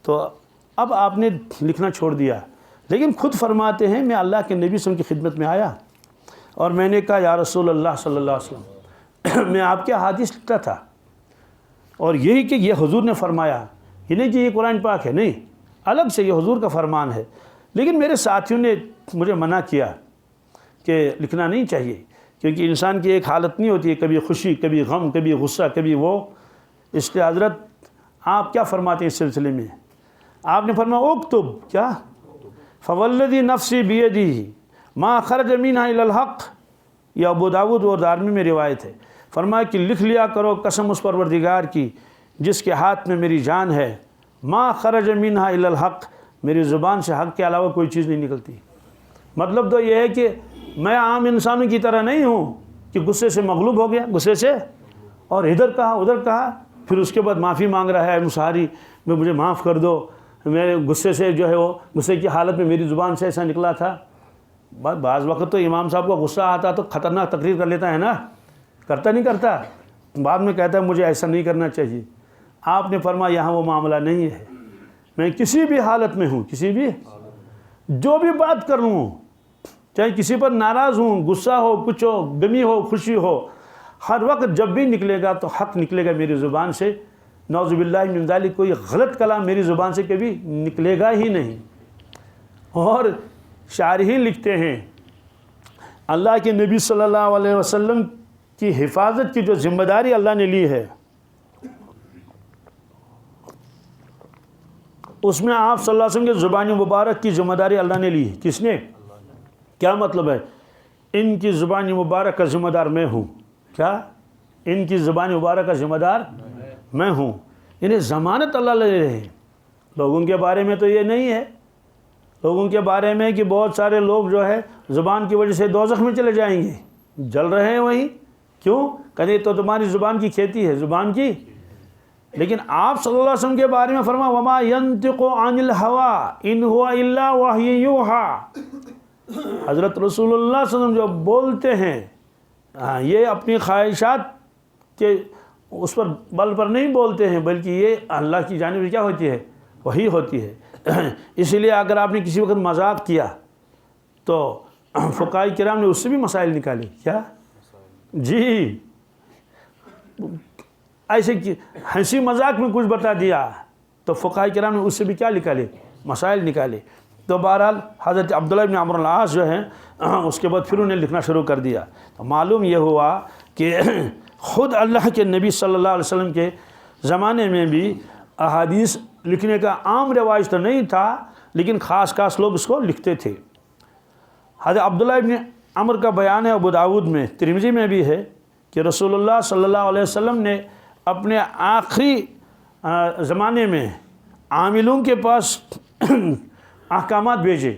تو اب آپ نے لکھنا چھوڑ دیا. لیکن خود فرماتے ہیں میں اللہ کے نبی صلی اللہ علیہ وسلم کی خدمت میں آیا اور میں نے کہا یا رسول اللہ صلی اللہ علیہ وسلم میں آپ کے احادیث لکھتا تھا اور یہی کہ یہ حضور نے فرمایا، یہ نہیں کہ یہ قرآن پاک ہے، نہیں، الگ سے یہ حضور کا فرمان ہے. لیکن میرے ساتھیوں نے مجھے منع کیا کہ لکھنا نہیں چاہیے، کیونکہ انسان کی ایک حالت نہیں ہوتی ہے، کبھی خوشی کبھی غم کبھی غصہ کبھی وہ. اس کے حضرت آپ کیا فرماتے ہیں اس سلسلے میں؟ آپ نے فرمایا اکتب، کیا فوالذی نفسی بیدی ما خرج منہا الا الحق. یہ ابو داود اور دارمی میں روایت ہے. فرمایا کہ لکھ لیا کرو قسم اس پروردگار کی جس کے ہاتھ میں میری جان ہے، ما خرج منہا الا الحق، میری زبان سے حق کے علاوہ کوئی چیز نہیں نکلتی. مطلب تو یہ ہے کہ میں عام انسانوں کی طرح نہیں ہوں کہ غصے سے مغلوب ہو گیا، غصے سے اور ادھر کہا ادھر کہا، پھر اس کے بعد معافی مانگ رہا ہے مساری میں مجھے معاف کر دو، میرے غصے سے جو ہے وہ غصے کی حالت میں میری زبان سے ایسا نکلا تھا. بعض وقت تو امام صاحب کو غصہ آتا تو خطرناک تقریر کر لیتا ہے نا، کرتا نہیں کرتا، بعد میں کہتا ہے مجھے ایسا نہیں کرنا چاہیے. آپ نے فرمایا یہاں وہ معاملہ نہیں ہے. میں کسی بھی حالت میں ہوں، کسی بھی جو بھی بات کر لوں، چاہے کسی پر ناراض ہوں، غصہ ہو، کچھ ہو، غمی ہو، خوشی ہو، ہر وقت جب بھی نکلے گا تو حق نکلے گا میری زبان سے. نعوذ باللہ من ذالک کوئی غلط کلام میری زبان سے کبھی نکلے گا ہی نہیں. اور شارحین لکھتے ہیں اللہ کے نبی صلی اللہ علیہ وسلم کی حفاظت کی جو ذمہ داری اللہ نے لی ہے اس میں آپ صلی اللہ علیہ وسلم کے زبان مبارک کی ذمہ داری اللہ نے لی ہے. کس نے؟ کیا مطلب ہے؟ ان کی زبان مبارک کا ذمہ دار میں ہوں. کیا؟ ان کی زبان مبارک کا ذمہ دار میں ہوں. انہیں ضمانت اللہ لے رہے ہیں. لوگوں کے بارے میں تو یہ نہیں ہے، لوگوں کے بارے میں کہ بہت سارے لوگ جو ہے زبان کی وجہ سے دوزخ میں چلے جائیں گے، جل رہے ہیں وہیں. کیوں؟ کہتے تو تمہاری زبان کی کھیتی ہے، زبان کی. لیکن آپ صلی اللہ علیہ وسلم کے بارے میں فرمایا وما ينطق عن الهوى ان هو الا وحی یوحى. حضرت رسول اللہ صلی اللہ علیہ وسلم جو بولتے ہیں یہ اپنی خواہشات کے اس پر بل پر نہیں بولتے ہیں، بلکہ یہ اللہ کی جانب سے کیا ہوتی ہے؟ وحی ہوتی ہے. اسی لیے اگر آپ نے کسی وقت مذاق کیا تو فقہاء کرام نے اس سے بھی مسائل نکالے. کیا جی ایسے ہنسی مذاق میں کچھ بتا دیا تو فقہاء کرام نے اس سے بھی کیا نکالے؟ مسائل نکالے. تو بہرحال حضرت عبداللہ بن عمرو بن العاص جو ہیں اس کے بعد پھر انہیں لکھنا شروع کر دیا. تو معلوم یہ ہوا کہ خود اللہ کے نبی صلی اللہ علیہ وسلم کے زمانے میں بھی احادیث لکھنے کا عام رواج تو نہیں تھا، لیکن خاص لوگ اس کو لکھتے تھے. حضرت عبداللہ بن عمرو کا بیان ہے ابو داؤد میں، ترمذی میں بھی ہے کہ رسول اللہ صلی اللہ علیہ وسلم نے اپنے آخری زمانے میں عاملوں کے پاس احکامات بھیجے.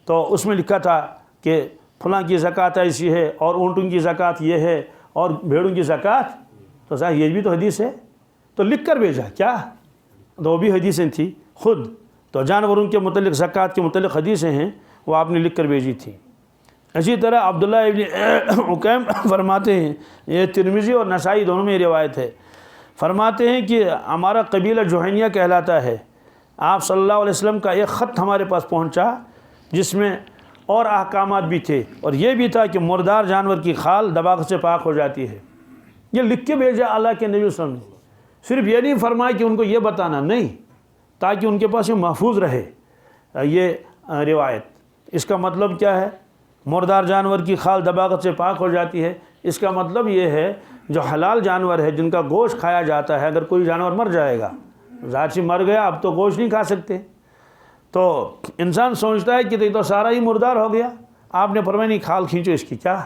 تو اس میں لکھا تھا کہ فلاں کی زکوٰۃ ایسی ہے، اور اونٹوں کی زکوٰۃ یہ ہے، اور بھیڑوں کی زکوٰۃ. تو ظاہر یہ بھی تو حدیث ہے، تو لکھ کر بھیجا. کیا تو وہ بھی حدیثیں تھیں خود. تو جانوروں کے متعلق، زکوٰۃ کے متعلق حدیثیں ہیں، وہ آپ نے لکھ کر بھیجی تھی. اسی طرح عبداللہ ابن عکیم فرماتے ہیں، یہ ترمذی اور نسائی دونوں میں یہ روایت ہے، فرماتے ہیں کہ ہمارا قبیلہ جوہینیہ کہلاتا ہے. آپ صلی اللہ علیہ وسلم کا ایک خط ہمارے پاس پہنچا جس میں اور احکامات بھی تھے، اور یہ بھی تھا کہ مردار جانور کی خال دباغت سے پاک ہو جاتی ہے. یہ لکھ کے بھیجا اللہ کے نبی صلی اللہ علیہ وسلم نے. صرف یہ نہیں فرمایا کہ ان کو یہ بتانا، نہیں، تاکہ ان کے پاس یہ محفوظ رہے یہ روایت. اس کا مطلب کیا ہے؟ مردار جانور کی خال دباغت سے پاک ہو جاتی ہے. اس کا مطلب یہ ہے جو حلال جانور ہے، جن کا گوشت کھایا جاتا ہے، اگر کوئی جانور مر جائے گا، ظاہر سی مر گیا، اب تو گوشت نہیں کھا سکتے، تو انسان سوچتا ہے کہ یہ تو سارا ہی مردار ہو گیا. آپ نے فرمایا نہیں، کھال کھینچو اس کی. کیا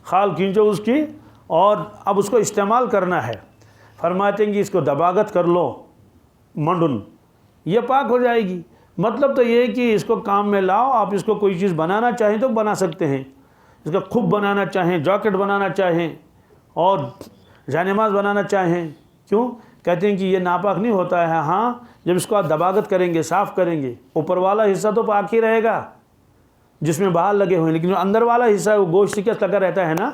کھال کھینچو اس کی، اور اب اس کو استعمال کرنا ہے. فرماتے ہیں کہ اس کو دباغت کر لو، منڈن، یہ پاک ہو جائے گی. مطلب تو یہ ہے کہ اس کو کام میں لاؤ. آپ اس کو کوئی چیز بنانا چاہیں تو بنا سکتے ہیں. اس کا خوب بنانا چاہیں، جاکٹ بنانا چاہیں، اور جانماز بنانا چاہیں. کیوں؟ کہتے ہیں کہ یہ ناپاک نہیں ہوتا ہے. ہاں، جب اس کو آپ دباغت کریں گے، صاف کریں گے، اوپر والا حصہ تو پاک ہی رہے گا جس میں بال لگے ہوئے ہیں، لیکن جو اندر والا حصہ ہے وہ گوشت سے کیا لگا رہتا ہے نا.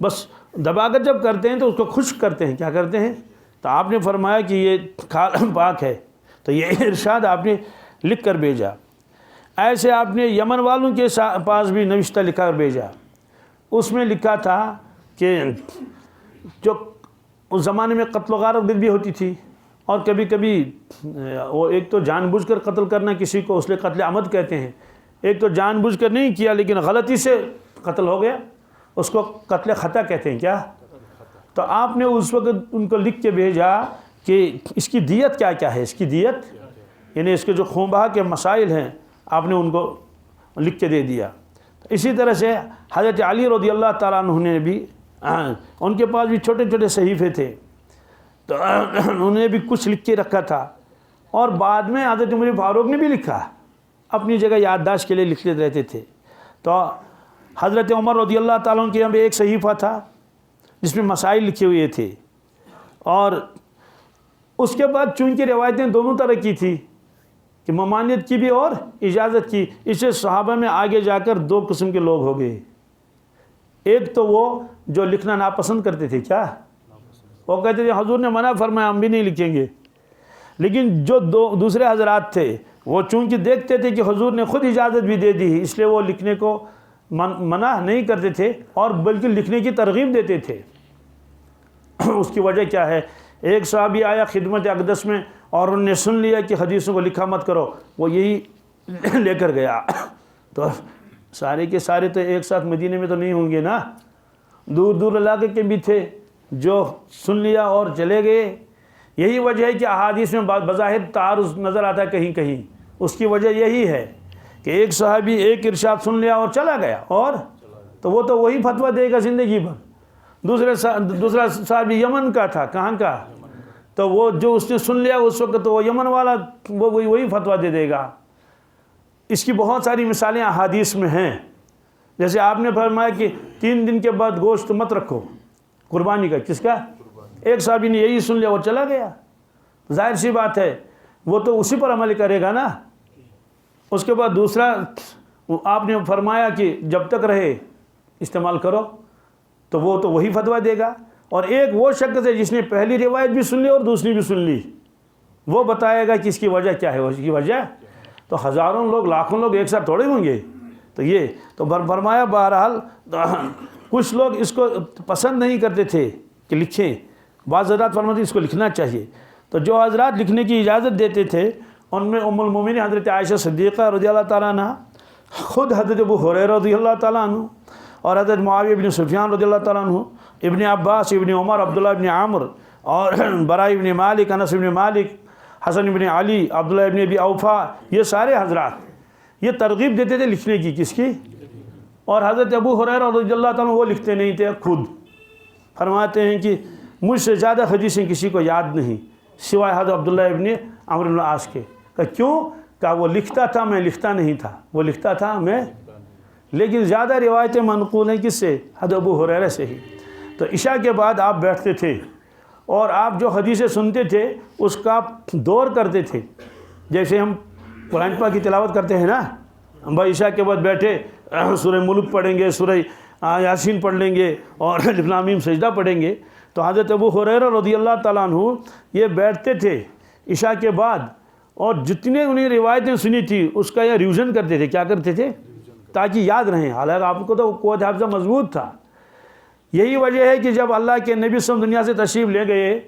بس دباغت جب کرتے ہیں تو اس کو خشک کرتے ہیں. کیا کرتے ہیں؟ تو آپ نے فرمایا کہ یہ کھال پاک ہے. تو یہ ارشاد آپ نے لکھ کر بھیجا. ایسے آپ نے یمن والوں کے پاس بھی نوشتہ لکھ کر بھیجا. اس میں لکھا تھا کہ جو اس زمانے میں قتل و غارت بھی ہوتی تھی، اور کبھی کبھی وہ ایک تو جان بوجھ کر قتل کرنا کسی کو، اس لیے قتل عمد کہتے ہیں. ایک تو جان بوجھ کر نہیں کیا لیکن غلطی سے قتل ہو گیا، اس کو قتل خطا کہتے ہیں. کیا؟ تو آپ نے اس وقت ان کو لکھ کے بھیجا کہ اس کی دیت کیا کیا ہے. اس کی دیت یعنی اس کے جو خون بہا کے مسائل ہیں، آپ نے ان کو لکھ کے دے دیا. اسی طرح سے حضرت علی رضی اللہ تعالیٰ عنہ نے بھی، ان کے پاس بھی چھوٹے چھوٹے صحیفے تھے، تو انہوں نے بھی کچھ لکھ کے رکھا تھا. اور بعد میں حضرت عمر فاروق نے بھی لکھا، اپنی جگہ یادداشت کے لیے لکھ لیتے رہتے تھے. تو حضرت عمر رضی اللہ تعالیٰ عنہ کے یہاں بھی ایک صحیفہ تھا جس میں مسائل لکھے ہوئے تھے. اور اس کے بعد چونکہ روایتیں دونوں طرح کی تھی کہ ممانعت کی بھی اور اجازت کی، اس سے صحابہ میں آگے جا کر دو قسم کے لوگ ہو گئے. ایک تو وہ جو لکھنا ناپسند کرتے تھے. کیا؟ وہ کہتے تھے حضور نے منع فرمایا، ہم بھی نہیں لکھیں گے. لیکن جو دوسرے حضرات تھے وہ چونکہ دیکھتے تھے کہ حضور نے خود اجازت بھی دے دی، اس لیے وہ لکھنے کو منع نہیں کرتے تھے، اور بلکہ لکھنے کی ترغیب دیتے تھے. اس کی وجہ کیا ہے؟ ایک صحابی آیا خدمت اقدس میں اور انہوں نے سن لیا کہ حدیثوں کو لکھا مت کرو، وہ یہی لے کر گیا. تو سارے کے سارے تو ایک ساتھ مدینے میں تو نہیں ہوں گے نا، دور دور علاقے کے بھی تھے جو سن لیا اور چلے گئے. یہی وجہ ہے کہ احادیث میں بظاہر تعارض نظر آتا ہے کہیں کہیں. اس کی وجہ یہی ہے کہ ایک صحابی ایک ارشاد سن لیا اور چلا گیا، اور تو وہ تو وہی فتویٰ دے گا زندگی بھر. دوسرا صحابی یمن کا تھا. کہاں کا؟ تو وہ جو اس نے سن لیا اس وقت، تو وہ یمن والا وہ وہی فتویٰ دے دے گا. اس کی بہت ساری مثالیں احادیث میں ہیں. جیسے آپ نے فرمایا کہ 3 دن کے بعد گوشت مت رکھو، قربانی کا. کس کا؟ ایک صحابی نے یہی سن لیا اور چلا گیا. ظاہر سی بات ہے وہ تو اسی پر عمل کرے گا نا. اس کے بعد دوسرا آپ نے فرمایا کہ جب تک رہے استعمال کرو، تو وہ تو وہی فتویٰ دے گا. اور ایک وہ شخص ہے جس نے پہلی روایت بھی سن لی اور دوسری بھی سن لی، وہ بتائے گا کہ اس کی وجہ کیا ہے. اس کی وجہ تو ہزاروں لوگ لاکھوں لوگ ایک ساتھ تھوڑے ہوں گے. تو یہ تو فرمایا بہرحال کچھ لوگ اس کو پسند نہیں کرتے تھے کہ لکھیں، بعض حضرات فرماتے اس کو لکھنا چاہیے، تو جو حضرات لکھنے کی اجازت دیتے تھے ان میں ام المومنین حضرت عائشہ صدیقہ رضی اللہ تعالیٰ عنہ، خود حضرت ابو ہریرہ رضی اللہ تعالیٰ عنہ، اور حضرت معاویہ بن سفیان رضی اللہ تعالیٰ عنہ، ابن عباس، ابن عمر، عبداللہ ابن عامر، اور براء ابن مالک، انس ابن مالک، حسن ابن علی، عبداللہ ابن ابی اوفا، یہ سارے حضرات یہ ترغیب دیتے تھے لکھنے کی، کس کی؟ اور حضرت ابو ہریرہ رضی اللہ تعالیٰ عنہ وہ لکھتے نہیں تھے، خود فرماتے ہیں کہ مجھ سے زیادہ حدیثیں کسی کو یاد نہیں سوائے حضرت عبداللہ ابن عمرو بن العاص کے۔ کہ کیوں؟ کہ وہ لکھتا تھا، میں لکھتا نہیں تھا، وہ لکھتا تھا میں، لیکن زیادہ روایتیں منقول ہیں کس سے؟ حضرت ابو ہریرہ سے ہی۔ تو عشاء کے بعد آپ بیٹھتے تھے اور آپ جو حدیثیں سنتے تھے اس کا آپ دور کرتے تھے، جیسے ہم قرآن پاک کی تلاوت کرتے ہیں نا، ہم عشاء کے بعد بیٹھے سورہ ملک پڑھیں گے، سورہ یاسین پڑھ لیں گے اور الف لام میم سجدہ پڑھیں گے، تو حضرت ابو ہریرہ رضی اللہ تعالیٰ عنہ یہ بیٹھتے تھے عشاء کے بعد اور جتنے انہیں روایتیں سنی تھی اس کا یہ ریویژن کرتے تھے۔ کیا کرتے تھے؟ تاکہ یاد رہیں، حالانکہ آپ کو تو قوت حافظہ مضبوط تھا۔ یہی وجہ ہے کہ جب اللہ کے نبی صلی اللہ علیہ وسلم دنیا سے تشریف لے گئے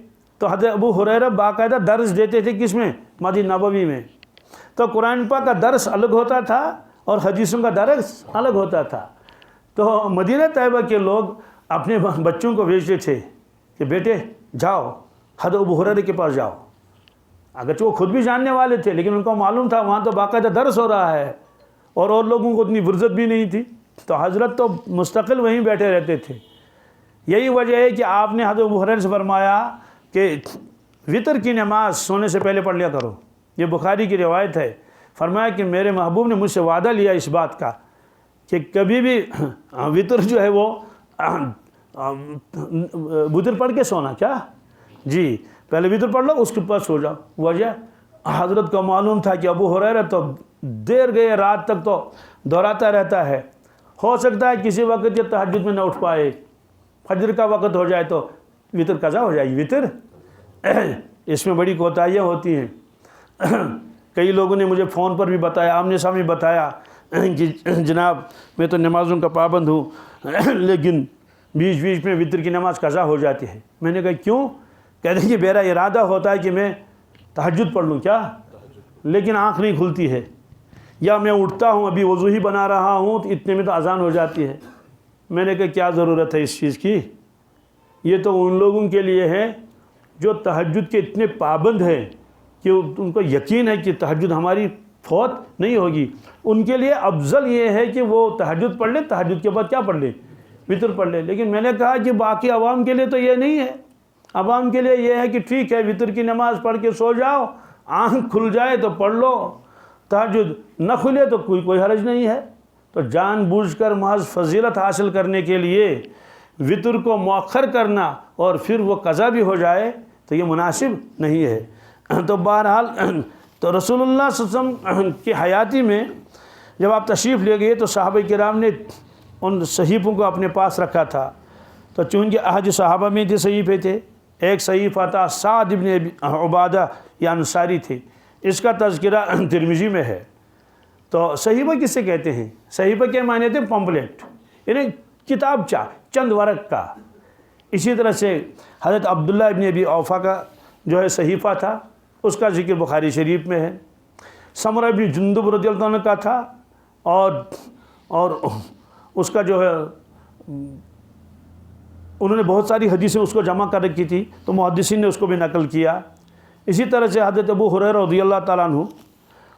تو حضرت ابو ہریرہ باقاعدہ درس دیتے تھے، کس میں؟ مسجد نبوی میں۔ تو قرآن پاک کا درس الگ ہوتا تھا اور حدیثوں کا درس الگ ہوتا تھا۔ تو مدینہ طیبہ کے لوگ اپنے بچوں کو بھیجتے تھے کہ بیٹے جاؤ حضرت ابو ہریرہ کے پاس جاؤ، اگرچہ وہ خود بھی جاننے والے تھے لیکن ان کو معلوم تھا وہاں تو باقاعدہ درس ہو رہا ہے اور لوگوں کو اتنی فرصت بھی نہیں تھی، تو حضرت تو مستقل وہیں بیٹھے رہتے تھے۔ یہی وجہ ہے کہ آپ نے حضرت ابو ہریرہ سے فرمایا کہ وطر کی نماز سونے سے پہلے پڑھ لیا کرو، یہ بخاری کی روایت ہے۔ فرمایا کہ میرے محبوب نے مجھ سے وعدہ لیا اس بات کا کہ کبھی بھی وطر جو ہے وہ وطر پڑھ کے سونا، کیا جی پہلے وطر پڑھ لو اس کے بعد سو جاؤ۔ وجہ حضرت کو معلوم تھا کہ ابو ہریرہ تو دیر گئے رات تک تو دہراتا رہتا ہے، ہو سکتا ہے کسی وقت یہ تہجد میں نہ اٹھ پائے، فجر کا وقت ہو جائے تو وطر قضا ہو جائے گی۔ وطر اس میں بڑی کوتاہیاں ہوتی ہیں۔ کئی لوگوں نے مجھے فون پر بھی بتایا، آمنے سامنے بتایا کہ جناب میں تو نمازوں کا پابند ہوں لیکن بیچ بیچ میں وطر کی نماز قضا ہو جاتی ہے۔ میں نے کہا کیوں؟ کہتے ہیں کہ میرا ارادہ ہوتا ہے کہ میں تہجد پڑھ لوں، کیا لیکن آنکھ نہیں کھلتی ہے، یا میں اٹھتا ہوں ابھی وضو ہی بنا رہا ہوں تو اتنے میں تو اذان ہو جاتی ہے۔ میں نے کہا کیا ضرورت ہے اس چیز کی؟ یہ تو ان لوگوں کے لیے ہے جو تہجد کے اتنے پابند ہیں کہ ان کو یقین ہے کہ تہجد ہماری فوت نہیں ہوگی۔ ان کے لیے افضل یہ ہے کہ وہ تہجد پڑھ لیں، تہجد کے بعد کیا پڑھ لیں؟ وطر پڑھ لیں۔ لیکن میں نے کہا کہ باقی عوام کے لیے تو یہ نہیں ہے، عوام کے لیے یہ ہے کہ ٹھیک ہے وطر کی نماز پڑھ کے سو جاؤ، آنکھ کھل جائے تو پڑھ لو، تہجد نہ کھلے تو کوئی حرج نہیں ہے۔ تو جان بوجھ کر محض فضیلت حاصل کرنے کے لیے وطر کو مؤخر کرنا اور پھر وہ قضا بھی ہو جائے تو یہ مناسب نہیں ہے۔ تو بہرحال تو رسول اللہ صلی اللہ علیہ وسلم کی حیاتی میں جب آپ تشریف لے گئے تو صحابہ کرام نے ان صحیفوں کو اپنے پاس رکھا تھا۔ تو چونکہ احد صحابہ میں جو صحیفے تھے، ایک صحیفہ تھا سعد ابن عبادہ یہ انصاری تھے، اس کا تذکرہ ترمذی میں ہے۔ تو صحیفہ کس سے کہتے ہیں؟ صحیفہ کے معنی تھے پمپلیٹ، یعنی کتابچہ چند ورق کا۔ اسی طرح سے حضرت عبداللہ ابن ابی اوفا کا جو ہے صحیفہ تھا، اس کا ذکر بخاری شریف میں ہے۔ سمرہ ابن جندب رضی اللہ عنہ کا تھا اور اس کا جو ہے انہوں نے بہت ساری حدیثیں اس کو جمع کر رکھی تھی تو محدثین نے اس کو بھی نقل کیا۔ اسی طرح سے حضرت ابو ہریرہ رضی اللہ تعالیٰ عنہ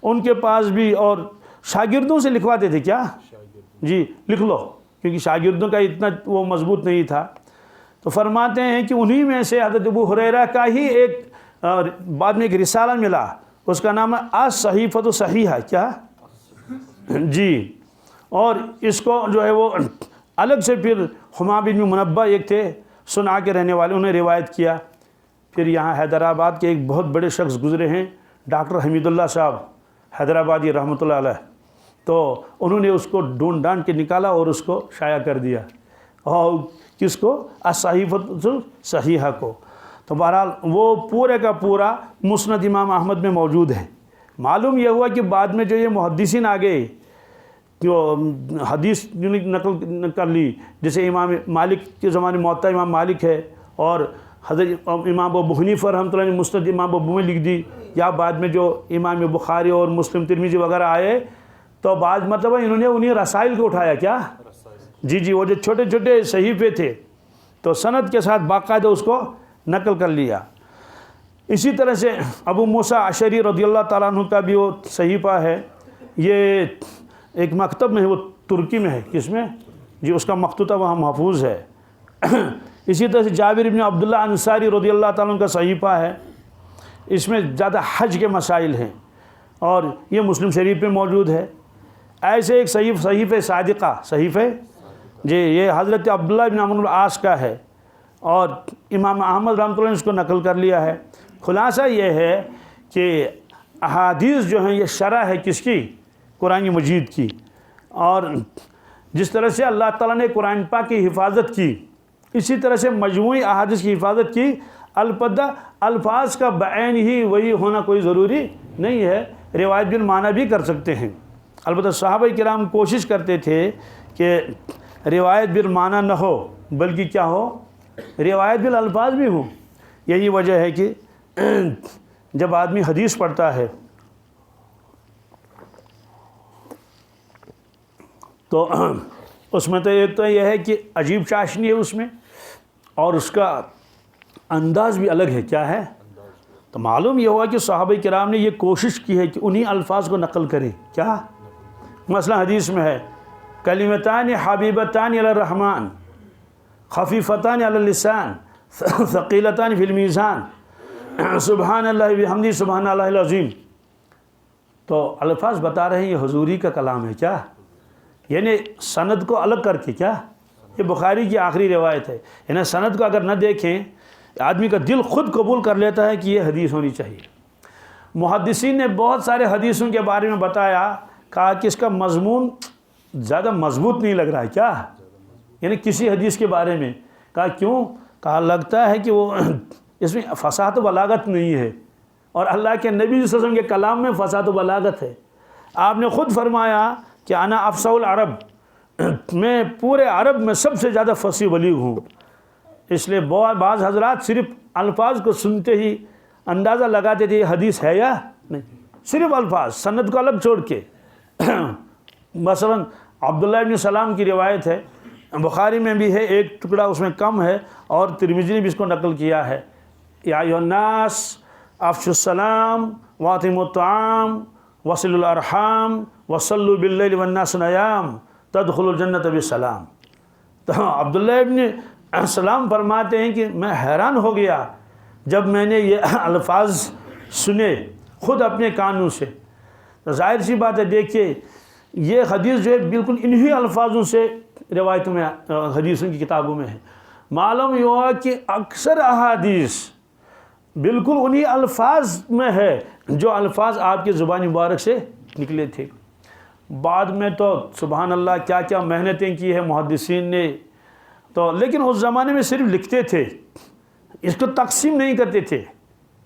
ان کے پاس بھی اور شاگردوں سے لکھواتے تھے، کیا جی لکھ لو، کیونکہ شاگردوں کا اتنا وہ مضبوط نہیں تھا۔ تو فرماتے ہیں کہ انہی میں سے حضرت ابو ہریرہ کا ہی ایک بعد میں ایک رسالہ ملا، اس کا نام ہے الصحیفۃ الصحیحہ، کیا جی، اور اس کو جو ہے وہ الگ سے پھر حمام بن منبہ ایک تھے صنعاء کے رہنے والے، انہیں روایت کیا۔ پھر یہاں حیدرآباد کے ایک بہت بڑے شخص گزرے ہیں ڈاکٹر حمید اللہ صاحب حیدرآبادی رحمۃ اللہ علیہ، تو انہوں نے اس کو ڈھونڈ ڈانٹ کے نکالا اور اس کو شائع کر دیا، اور کس کو؟ الصحیفۃ الصحیحہ کو۔ تو بہرحال وہ پورے کا پورا مسند امام احمد میں موجود ہے۔ معلوم یہ ہوا کہ بعد میں جو یہ محدثین آ گئے حدیث نقل کر لی، جیسے امام مالک کے زمانے موطا امام مالک ہے، اور حضرت امام ابو حنیفہ رحمۃ اللہ نے مسند امام ابو میں لکھ دی، یا بعد میں جو امام بخاری اور مسلم ترمذی وغیرہ آئے تو بعض مرتبہ انہوں نے انہیں رسائل کو اٹھایا، کیا جی وہ جو چھوٹے چھوٹے صحیفے تھے تو سند کے ساتھ باقاعدہ اس کو نقل کر لیا۔ اسی طرح سے ابو موسیٰ اشعری رضی اللہ تعالیٰ عنہ کا بھی وہ صحیفہ ہے، یہ ایک مکتب میں ہے، وہ ترکی میں ہے، کس میں جی اس کا مخطوطہ وہاں محفوظ ہے۔ اسی طرح سے جابر بن عبداللہ انصاری رضی اللہ تعالیٰ عنہ کا صحیفہ ہے، اس میں زیادہ حج کے مسائل ہیں اور یہ مسلم شریف میں موجود ہے۔ ایسے ایک صحیفہ صادقہ صحیفہ جی یہ حضرت عبداللہ بن عمرو بن العاص کا ہے، اور امام احمد رحمۃ اللہ نے اس کو نقل کر لیا ہے۔ خلاصہ یہ ہے کہ احادیث جو ہیں یہ شرح ہے کس کی؟ قرآن مجید کی، اور جس طرح سے اللہ تعالیٰ نے قرآن پاک کی حفاظت کی، اسی طرح سے مجموعی احادیث کی حفاظت کی۔ البتہ الفاظ کا بعین ہی وہی ہونا کوئی ضروری نہیں ہے، روایت بالمعنی بھی کر سکتے ہیں۔ البتہ صحابہ کرام کوشش کرتے تھے کہ روایت بالمعنی نہ ہو بلکہ کیا ہو، روایت بالالفاظ بھی ہوں۔ یہی وجہ ہے کہ جب آدمی حدیث پڑھتا ہے تو اس میں تو ایک تو یہ ہے کہ عجیب چاشنی ہے اس میں، اور اس کا انداز بھی الگ ہے، کیا ہے؟ تو معلوم یہ ہوا کہ صحابہ کرام نے یہ کوشش کی ہے کہ انہی الفاظ کو نقل کریں، کیا؟ مثلا حدیث میں ہے کلمتان حبیبتان الی الرحمن خفیفتان علی اللسان ثقیلتان فی المیزان سبحان اللہ بحمدہ سبحان اللہ العظیم۔ تو الفاظ بتا رہے ہیں یہ حضوری کا کلام ہے، کیا؟ یعنی سند کو الگ کر کے، کیا؟ یہ بخاری کی آخری روایت ہے، یعنی سند کو اگر نہ دیکھیں آدمی کا دل خود قبول کر لیتا ہے کہ یہ حدیث ہونی چاہیے۔ محدثین نے بہت سارے حدیثوں کے بارے میں بتایا، کہا کہ اس کا مضمون زیادہ مضبوط نہیں لگ رہا ہے، کیا؟ یعنی کسی حدیث کے بارے میں کہا کیوں؟ کہا لگتا ہے کہ وہ اس میں فصاحت و بلاغت نہیں ہے، اور اللہ کے نبی صلی اللہ علیہ وسلم کے کلام میں فصاحت و بلاغت ہے۔ آپ نے خود فرمایا کہ انا افصح العرب، میں پورے عرب میں سب سے زیادہ فصیح بلیغ ہوں۔ اس لیے بعض حضرات صرف الفاظ کو سنتے ہی اندازہ لگاتے تھے یہ حدیث ہے یا نہیں، صرف الفاظ، سند کو الگ چھوڑ کے۔ مثلا عبداللہ بن سلام کی روایت ہے، بخاری میں بھی ہے، ایک ٹکڑا اس میں کم ہے، اور ترمذی نے بھی اس کو نقل کیا ہے۔ یا ایھا الناس افشوا السلام واطعموا الطعام وصلوا الارحام وصلوا باللیل والناس نیام تدخلوا الجنۃ بسلام۔ تو عبداللہ ابن سلام فرماتے ہیں کہ میں حیران ہو گیا جب میں نے یہ الفاظ سنے خود اپنے کانوں سے۔ تو ظاہر سی بات ہے، دیکھیے یہ حدیث جو ہے بالکل انہی الفاظوں سے روایتوں میں، حدیثوں کی کتابوں میں ہے۔ معلوم یہ ہوا کہ اکثر احادیث بالکل انہی الفاظ میں ہے جو الفاظ آپ کی زبان مبارک سے نکلے تھے۔ بعد میں تو سبحان اللہ کیا کیا محنتیں کی ہے محدثین نے، تو لیکن اس زمانے میں صرف لکھتے تھے، اس کو تقسیم نہیں کرتے تھے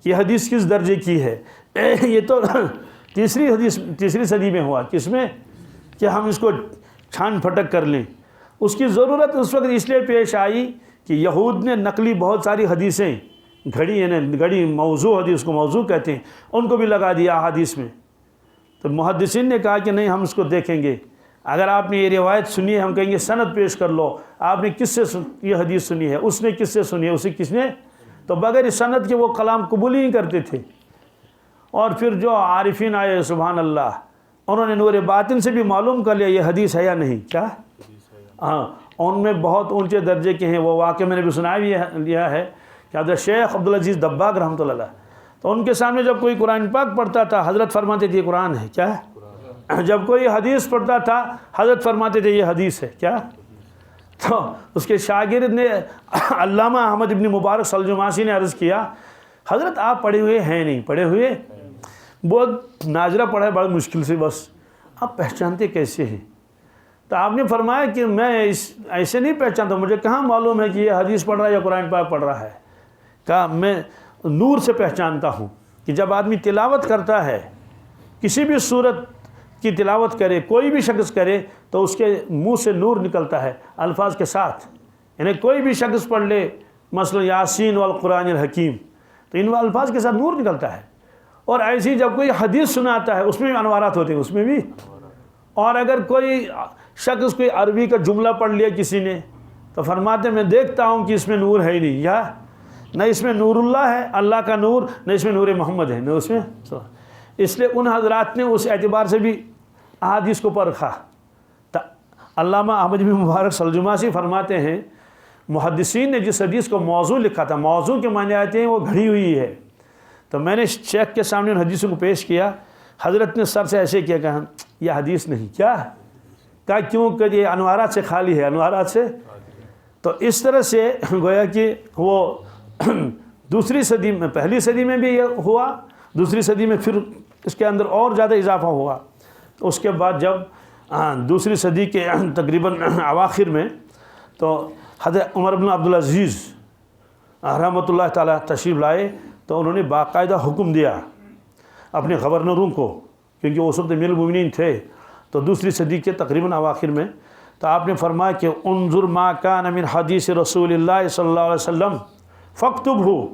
کہ یہ حدیث کس درجے کی ہے۔ یہ تو تیسری صدی میں ہوا، کس میں کہ ہم اس کو چھان پھٹک کر لیں۔ اس کی ضرورت اس وقت اس لیے پیش آئی کہ یہود نے نقلی بہت ساری حدیثیں گھڑی موضوع، حدیث کو موضوع کہتے ہیں، ان کو بھی لگا دیا حدیث میں۔ تو محدثین نے کہا کہ نہیں، ہم اس کو دیکھیں گے، اگر آپ نے یہ روایت سنی ہے ہم کہیں گے سند پیش کر لو، آپ نے کس سے یہ حدیث سنی ہے، اس نے کس سے سنی ہے، اسے کس نے، تو بغیر سند کے وہ کلام قبول ہی نہیں کرتے تھے۔ اور پھر جو عارفین آئے سبحان اللہ، انہوں نے نور باطن سے بھی معلوم کر لیا یہ حدیث ہے یا نہیں، کیا؟ ہاں، ان میں بہت اونچے درجے کے ہیں۔ وہ واقعہ میں نے بھی سنا بھی لیا ہے کہ حضرت شیخ عبدالعزیز دباغ رحمۃ اللہ علیہ، تو ان کے سامنے جب کوئی قرآن پاک پڑھتا تھا حضرت فرماتے تھے یہ قرآن ہے، کیا ہے؟ جب کوئی حدیث پڑھتا تھا حضرت فرماتے تھے یہ حدیث ہے، کیا؟ تو اس کے شاگرد نے علامہ احمد ابن مبارک سلجماسی نے عرض کیا حضرت آپ پڑھے ہوئے ہیں نہیں، پڑھے ہوئے بہت ناظرہ پڑھا ہے بڑا مشکل سے، بس آپ پہچانتے کیسے ہیں؟ تو آپ نے فرمایا کہ میں ایسے نہیں پہچانتا، مجھے کہاں معلوم ہے کہ یہ حدیث پڑھ رہا ہے یا قرآن پاک پڑھ رہا ہے۔ کہا میں نور سے پہچانتا ہوں کہ جب آدمی تلاوت کرتا ہے کسی بھی صورت کی تلاوت کرے، کوئی بھی شخص کرے تو اس کے منہ سے نور نکلتا ہے الفاظ کے ساتھ. یعنی کوئی بھی شخص پڑھ لے مثلا یاسین والقرآن الحکیم تو ان الفاظ کے ساتھ نور نکلتا ہے. اور ایسی جب کوئی حدیث سناتا ہے اس میں بھی انوارات ہوتے ہیں، اس میں بھی. اور اگر کوئی شخص کوئی عربی کا جملہ پڑھ لیا کسی نے تو فرماتے ہیں میں دیکھتا ہوں کہ اس میں نور ہے ہی نہیں، یا نہ اس میں نور اللہ ہے، اللہ کا نور، نہ اس میں نور محمد ہے، نہ اس میں. اس لیے ان حضرات نے اس اعتبار سے بھی احادیث کو پرکھا. علامہ احمد بن مبارک سلجماسی فرماتے ہیں محدثین نے جس حدیث کو موضوع لکھا تھا، موضوع کے معنی آتے ہیں وہ گھڑی ہوئی ہے، تو میں نے شیخ کے سامنے ان حدیثوں کو پیش کیا. حضرت نے سر سے ایسے کیا، کہا یہ حدیث نہیں. کیا کیوں کہ یہ انوارات سے خالی ہے، انوارات سے. تو اس طرح سے گویا کہ وہ دوسری صدی میں، پہلی صدی میں بھی یہ ہوا، دوسری صدی میں پھر اس کے اندر اور زیادہ اضافہ ہوا. اس کے بعد جب دوسری صدی کے تقریباً اواخر میں تو حضرت عمر بن عبدالعزیز رحمۃ اللہ تعالیٰ تشریف لائے، تو انہوں نے باقاعدہ حکم دیا اپنے گورنروں کو، کیونکہ وہ اس وقت امیر المومنین تھے. تو دوسری صدی کے تقریباً اواخر میں تو آپ نے فرمایا کہ انظر ما کان من حدیث رسول اللہ صلی اللہ علیہ وسلم فاکتبہ.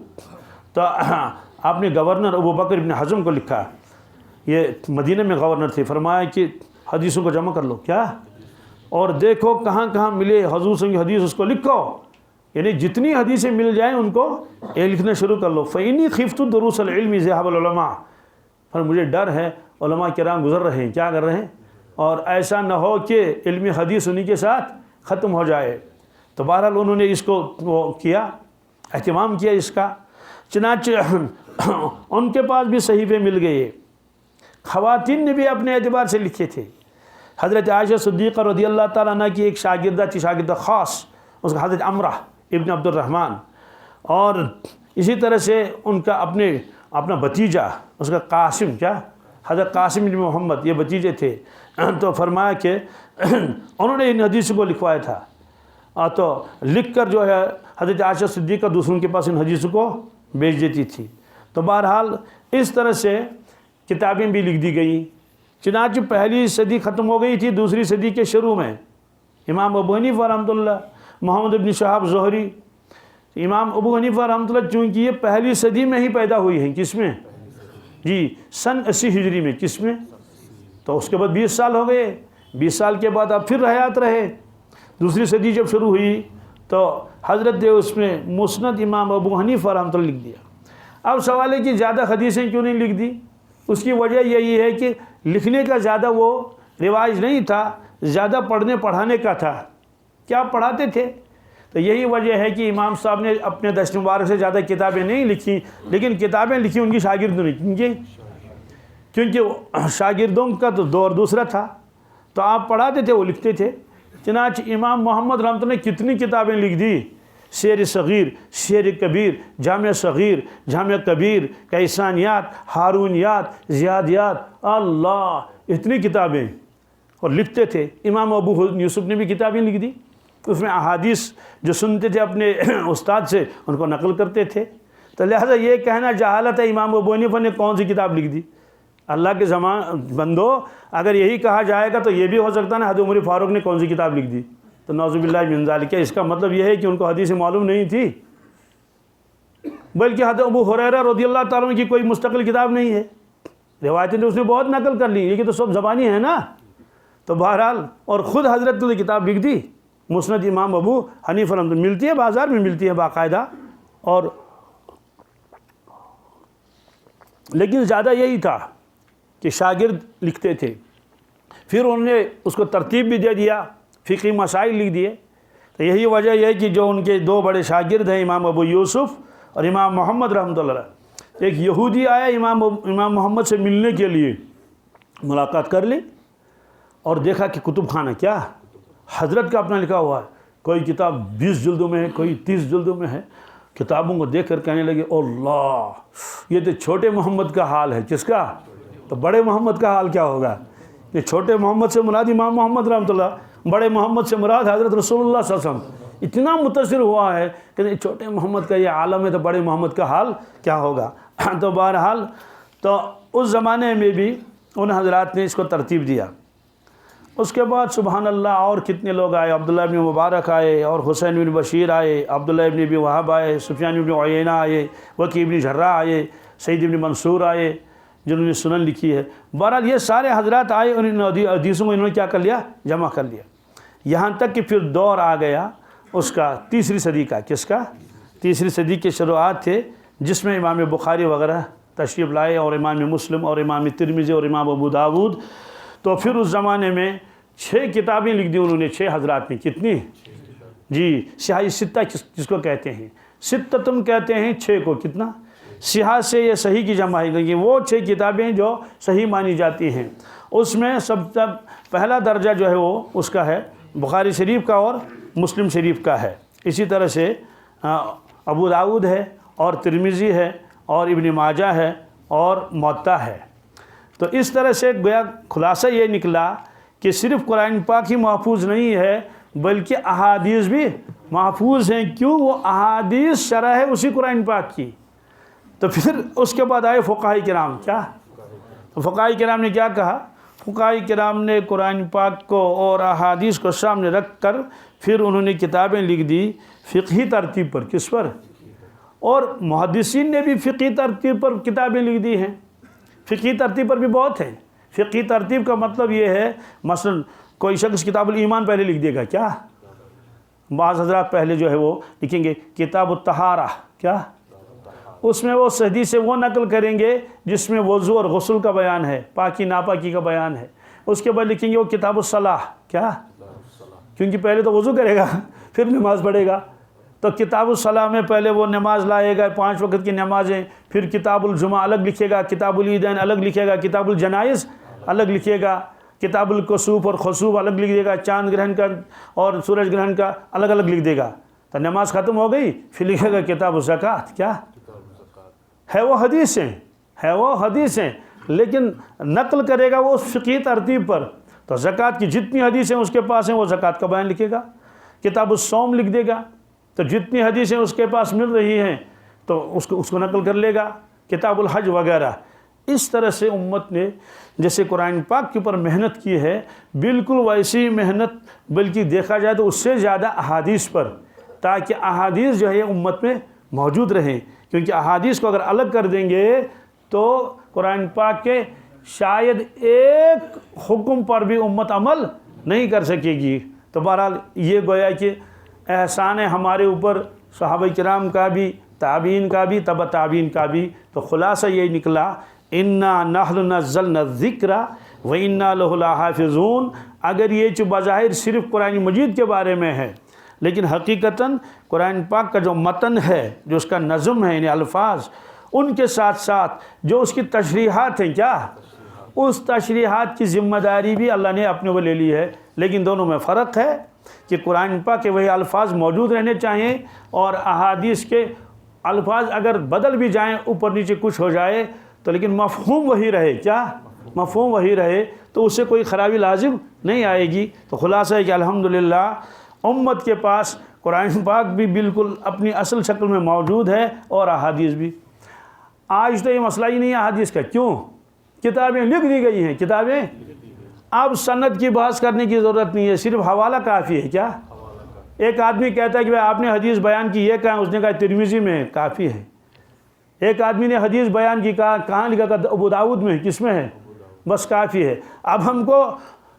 تو آپ نے گورنر ابو بکر بن حزم کو لکھا، یہ مدینہ میں گورنر تھے، فرمایا کہ حدیثوں کو جمع کر لو، اور دیکھو کہاں کہاں ملے حضور صلی اللہ علیہ وسلم کی حدیث، اس کو لکھو. یعنی جتنی حدیثیں مل جائیں ان کو لکھنا شروع کر لو. فإنی خفت دروس العلم ذهاب العلماء، پر مجھے ڈر ہے علماء کرام گزر رہے ہیں، کیا کر رہے ہیں، اور ایسا نہ ہو کہ علم حدیث انہی کے ساتھ ختم ہو جائے. تو بہرحال انہوں نے اس کو وہ کیا، اہتمام کیا اس کا. چنانچہ ان کے پاس بھی صحیفے مل گئے. خواتین نے بھی اپنے اعتبار سے لکھے تھے. حضرت عائشہ صدیقہ رضی اللہ تعالیٰ عنہ کی ایک شاگردہ تھی، شاگردہ خاص، اس کا حضرت عمرہ ابن عبد الرحمن. اور اسی طرح سے ان کا اپنا بھتیجا، اس کا قاسم، حضرت قاسم بن محمد، یہ بھتیجے تھے. تو فرمایا کہ انہوں نے ان حدیث کو لکھوایا تھا، تو لکھ کر جو ہے حضرت عائشہ صدیقہ دوسروں کے پاس ان حدیثوں کو بھیج دیتی تھی. تو بہرحال اس طرح سے کتابیں بھی لکھ دی گئیں. چنانچہ پہلی صدی ختم ہو گئی تھی، دوسری صدی کے شروع میں امام ابو حنیفہ رحمۃ اللہ، محمد بن شہاب زہری. امام ابو حنیفہ رحمۃ اللہ چونکہ یہ پہلی صدی میں ہی پیدا ہوئی ہیں، کس میں؟ جی سن 80 ہجری میں. کس میں؟ تو اس کے بعد 20 سال ہو گئے. 20 سال کے بعد اب پھر حیات رہے. دوسری صدی جب شروع ہوئی تو حضرت نے اس میں مسند امام ابو حنیفہ رحمۃ اللہ لکھ دیا. اب سوال ہے کہ زیادہ حدیثیں کیوں نہیں لکھ دی؟ اس کی وجہ یہی ہے کہ لکھنے کا زیادہ وہ رواج نہیں تھا، زیادہ پڑھنے پڑھانے کا تھا. کیا پڑھاتے تھے؟ تو یہی وجہ ہے کہ امام صاحب نے اپنے دست مبارک سے زیادہ کتابیں نہیں لکھی، لیکن کتابیں لکھی ان کی شاگردوں نے، کیونکہ شاگردوں کا تو دور دوسرا تھا. تو آپ پڑھاتے تھے، وہ لکھتے تھے. چنانچہ امام محمد رحمۃ اللہ نے کتنی کتابیں لکھ دی، شعر صغیر، شعر کبیر، جامع صغیر، جامع کبیر، کیسانیات، ہارونیات، زیادیات، اللہ اتنی کتابیں، اور لکھتے تھے. امام ابو یوسف نے بھی کتابیں لکھ دی. اس میں احادیث جو سنتے تھے اپنے استاد سے ان کو نقل کرتے تھے. تو لہذا یہ کہنا جہالت ہے امام ابو حنیفہ نے کون سی کتاب لکھ دی. اللہ کے بندو، اگر یہی کہا جائے گا تو یہ بھی ہو سکتا ہے نا حضرت عمر فاروق نے کون سی کتاب لکھ دی. تو نعوذ باللہ من ذالک، اس کا مطلب یہ ہے کہ ان کو حدیث معلوم نہیں تھی، بلکہ حضرت ابو ہریرہ رضی اللہ تعالیٰ عنہ کی کوئی مستقل کتاب نہیں ہے. روایتیں تو اس نے بہت نقل کر لی، یہ تو سب زبانی ہے نا. تو بہرحال اور خود حضرت نے کتاب لکھ دی مسند امام ابو حنیفہ رحمۃ اللہ، ملتی ہے بازار میں، ملتی ہے باقاعدہ. اور لیکن زیادہ یہی تھا کہ شاگرد لکھتے تھے. پھر انہوں نے اس کو ترتیب بھی دے دیا، فقہی مسائل لکھ دیے. تو یہی وجہ یہ ہے کہ جو ان کے دو بڑے شاگرد ہیں امام ابو یوسف اور امام محمد رحمۃ اللہ، ایک یہودی آیا امام محمد سے ملنے کے لیے، ملاقات کر لی اور دیکھا کہ کتب خانہ کیا حضرت کا اپنا لکھا ہوا ہے. کوئی کتاب 20 جلدوں میں ہے، کوئی 30 جلدوں میں ہے. کتابوں کو دیکھ کر کہنے لگے اللہ، یہ تو چھوٹے محمد کا حال ہے. کس کا؟ تو بڑے محمد کا حال کیا ہوگا؟ یہ چھوٹے محمد سے مراد امام محمد رحمۃ اللہ، بڑے محمد سے مراد حضرت رسول اللہ صلی اللہ علیہ وسلم. اتنا متاثر ہوا ہے کہ چھوٹے محمد کا یہ عالم ہے تو بڑے محمد کا حال کیا ہوگا. تو بہرحال تو اس زمانے میں بھی ان حضرات نے اس کو ترتیب دیا۔ اس کے بعد سبحان اللہ اور کتنے لوگ آئے، عبداللہ ابن مبارک آئے، اور حسین بن بشیر آئے، عبداللہ ابن ابی وہب آئے، سفیان ابن عیینہ آئے، وکی ابن جرہ آئے، سعید ابن منصور آئے جنہوں نے سنن لکھی ہے۔ بہرحال یہ سارے حضرات آئے، انہوں نے حدیثوں کو انہوں نے کیا کر لیا، جمع کر لیا، یہاں تک کہ پھر دور آ گیا اس کا تیسری صدی کا۔ کس کا؟ تیسری صدی کے شروعات تھے، جس میں امام بخاری وغیرہ تشریف لائے، اور امام مسلم اور امام ترمذی اور امام ابو داود۔ تو پھر اس زمانے میں 6 کتابیں لکھ دی انہوں نے، 6 حضرات نے۔ کتنی؟ جی، صحاح ستہ جس کو کہتے ہیں، ستتن کہتے ہیں 6 کو۔ کتنا؟ صحاح سے یہ صحیح کی جمع ہے، لیکن وہ 6 کتابیں جو صحیح مانی جاتی ہیں، اس میں سب سے پہلا درجہ جو ہے وہ اس کا ہے بخاری شریف کا اور مسلم شریف کا ہے۔ اسی طرح سے ابو داود ہے، اور ترمذی ہے، اور ابن ماجہ ہے، اور موطا ہے۔ تو اس طرح سے گویا خلاصہ یہ نکلا کہ صرف قرآن پاک ہی محفوظ نہیں ہے، بلکہ احادیث بھی محفوظ ہیں۔ کیوں؟ وہ احادیث شرح ہے اسی قرآن پاک کی۔ تو پھر اس کے بعد آئے فقہاء کرام۔ کیا فقہاء کرام نے کیا کہا؟ فقہاء کرام نے قرآن پاک کو اور احادیث کو سامنے رکھ کر پھر انہوں نے کتابیں لکھ دی فقہی ترتیب پر۔ کس پر؟ اور محدثین نے بھی فقہی ترتیب پر کتابیں لکھ دی ہیں۔ فقہی ترتیب پر بھی بہت ہیں۔ فقہی ترتیب کا مطلب یہ ہے، مثلا کوئی شخص کتاب الایمان پہلے لکھ دے گا، کیا؟ بعض حضرات پہلے جو ہے وہ لکھیں گے کتاب الطہارہ، کیا؟ اس میں وہ حدیث سے وہ نقل کریں گے جس میں وضو اور غسل کا بیان ہے، پاکی ناپاکی کا بیان ہے۔ اس کے بعد لکھیں گے وہ کتاب الصلاح، کیا؟ کیونکہ پہلے تو وضو کرے گا پھر نماز پڑھے گا، تو کتاب الصلاح میں پہلے وہ نماز لائے گا، 5 وقت کی نمازیں۔ پھر کتاب الجمعہ الگ لکھے گا، کتاب العیدین الگ لکھے گا، کتاب الجنائز الگ لکھے گا، کتاب الکسوف اور خسوف الگ لکھ دے گا، چاند گرہن کا اور سورج گرہن کا الگ الگ لکھ دے گا۔ تو نماز ختم ہو گئی، پھر لکھے گا کتاب الزکوٰۃ، کیا ہے؟ وہ حدیثیں ہے، وہ حدیثیں، لیکن نقل کرے گا وہ فقہی ترتیب پر۔ تو زکوٰۃ کی جتنی حدیثیں اس کے پاس ہیں وہ زکوٰۃ کا بیان لکھے گا۔ کتاب الصوم لکھ دے گا، تو جتنی حدیثیں اس کے پاس مل رہی ہیں تو اس کو نقل کر لے گا۔ کتاب الحج وغیرہ۔ اس طرح سے امت نے جیسے قرآن پاک کے اوپر محنت کی ہے، بالکل ویسی محنت، بلکہ دیکھا جائے تو اس سے زیادہ احادیث پر، تاکہ احادیث جو ہے امت میں موجود رہیں۔ کیونکہ احادیث کو اگر الگ کر دیں گے تو قرآن پاک کے شاید ایک حکم پر بھی امت عمل نہیں کر سکے گی۔ تو بہرحال یہ گویا کہ احسان ہے ہمارے اوپر، صحابہ کرام کا بھی، تابعین کا بھی، تبع تابعین کا بھی۔ تو خلاصہ یہ نکلا، انا نحن نزلنا الذکر وانا لہ لحافظون۔ اگر یہ جو بظاہر صرف قرآن مجید کے بارے میں ہے، لیکن حقیقتاً قرآن پاک کا جو متن ہے، جو اس کا نظم ہے، یعنی الفاظ، ان کے ساتھ ساتھ جو اس کی تشریحات ہیں، کیا اس تشریحات کی ذمہ داری بھی اللہ نے اپنے وہ لے لی ہے۔ لیکن دونوں میں فرق ہے کہ قرآن پاک کے وہی الفاظ موجود رہنے چاہیے، اور احادیث کے الفاظ اگر بدل بھی جائیں، اوپر نیچے کچھ ہو جائے تو لیکن مفہوم وہی رہے، کیا مفہوم وہی رہے، تو اس سے کوئی خرابی لازم نہیں آئے گی۔ تو خلاصہ ہے کہ الحمدللہ امت کے پاس قرآن پاک بھی بالکل اپنی اصل شکل میں موجود ہے، اور احادیث بھی۔ آج تو یہ مسئلہ ہی نہیں ہے احادیث کا۔ کیوں؟ کتابیں لکھ دی گئی ہیں، کتابیں، اب سند کی بحث کرنے کی ضرورت نہیں ہے، صرف حوالہ کافی ہے۔ کیا ایک آدمی کہتا ہے کہ بھائی آپ نے حدیث بیان کی، یہ کہاں؟ اس نے کہا ترمذی میں، کافی ہے۔ ایک آدمی نے حدیث بیان کی، کہاں لکھا؟ کہ ابو داود میں، کس میں ہے؟ بس کافی ہے۔ اب ہم کو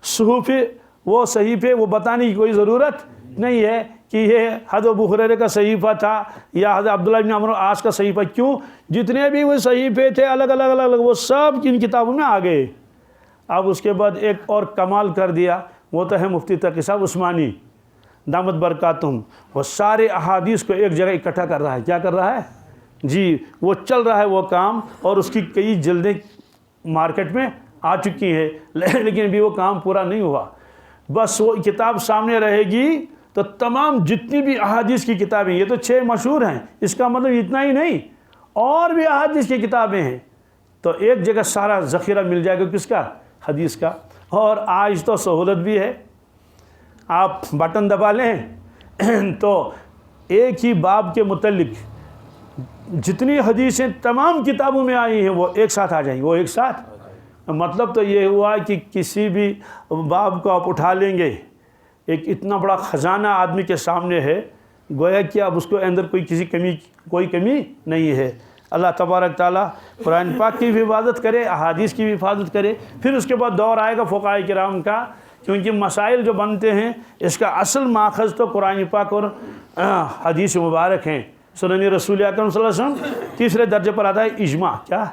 صحیفے، وہ صحیفے وہ بتانے کی کوئی ضرورت نہیں ہے کہ یہ حضرت ابو ہریرہ کا صحیفہ تھا یا حضرت عبداللہ بن عمرو العاص کا صحیفہ۔ کیوں؟ جتنے بھی وہ صحیفے تھے الگ الگ وہ سب ان کتابوں میں آ گئے۔ اب اس کے بعد ایک اور کمال کر دیا، وہ تو ہے مفتی تقی صاحب عثمانی دامت برکاتہم، وہ سارے احادیث کو ایک جگہ اکٹھا کر رہا ہے۔ کیا کر رہا ہے؟ جی وہ چل رہا ہے وہ کام، اور اس کی کئی جلدیں مارکیٹ میں آ چکی ہیں، لیکن ابھی وہ کام پورا نہیں ہوا۔ بس وہ کتاب سامنے رہے گی تو تمام جتنی بھی احادیث کی کتابیں، یہ تو 6 مشہور ہیں، اس کا مطلب اتنا ہی نہیں، اور بھی احادیث کی کتابیں ہیں، تو ایک جگہ سارا ذخیرہ مل جائے گا۔ کس کا؟ حدیث کا۔ اور آج تو سہولت بھی ہے، آپ بٹن دبا لیں تو ایک ہی باب کے متعلق جتنی حدیثیں تمام کتابوں میں آئی ہیں وہ ایک ساتھ آ جائیں گی، وہ ایک ساتھ مطلب تو یہ ہوا کہ کسی بھی باب کو آپ اٹھا لیں گے، ایک اتنا بڑا خزانہ آدمی کے سامنے ہے، گویا کہ اب اس کو اندر کوئی کمی نہیں ہے۔ اللہ تبارک تعالیٰ قرآن پاک کی بھی حفاظت کرے، احادیث کی بھی حفاظت کرے۔ پھر اس کے بعد دور آئے گا فقہاء کرام کا، کیونکہ مسائل جو بنتے ہیں اس کا اصل ماخذ تو قرآن پاک اور حدیث مبارک ہیں۔ سنن رسول اکرم صلی اللہ علیہ وسلم تیسرے درجے پر آتا ہے اجماع، کیا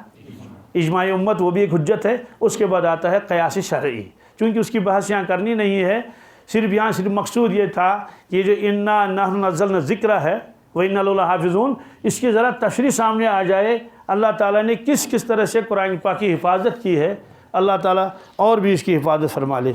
اجماع امت، وہ بھی ایک حجت ہے۔ اس کے بعد آتا ہے قیاس شرعی، چونکہ اس کی بحث یہاں کرنی نہیں ہے، صرف مقصود یہ تھا کہ یہ جو انا نحن نزلنا ذکر ہے وَإِنَّا لَهُ لَحَافِظُونَ، اس کی ذرا تشریح سامنے آ جائے، اللہ تعالیٰ نے کس طرح سے قرآن پاک کی حفاظت کی ہے۔ اللہ تعالیٰ اور بھی اس کی حفاظت فرما لے۔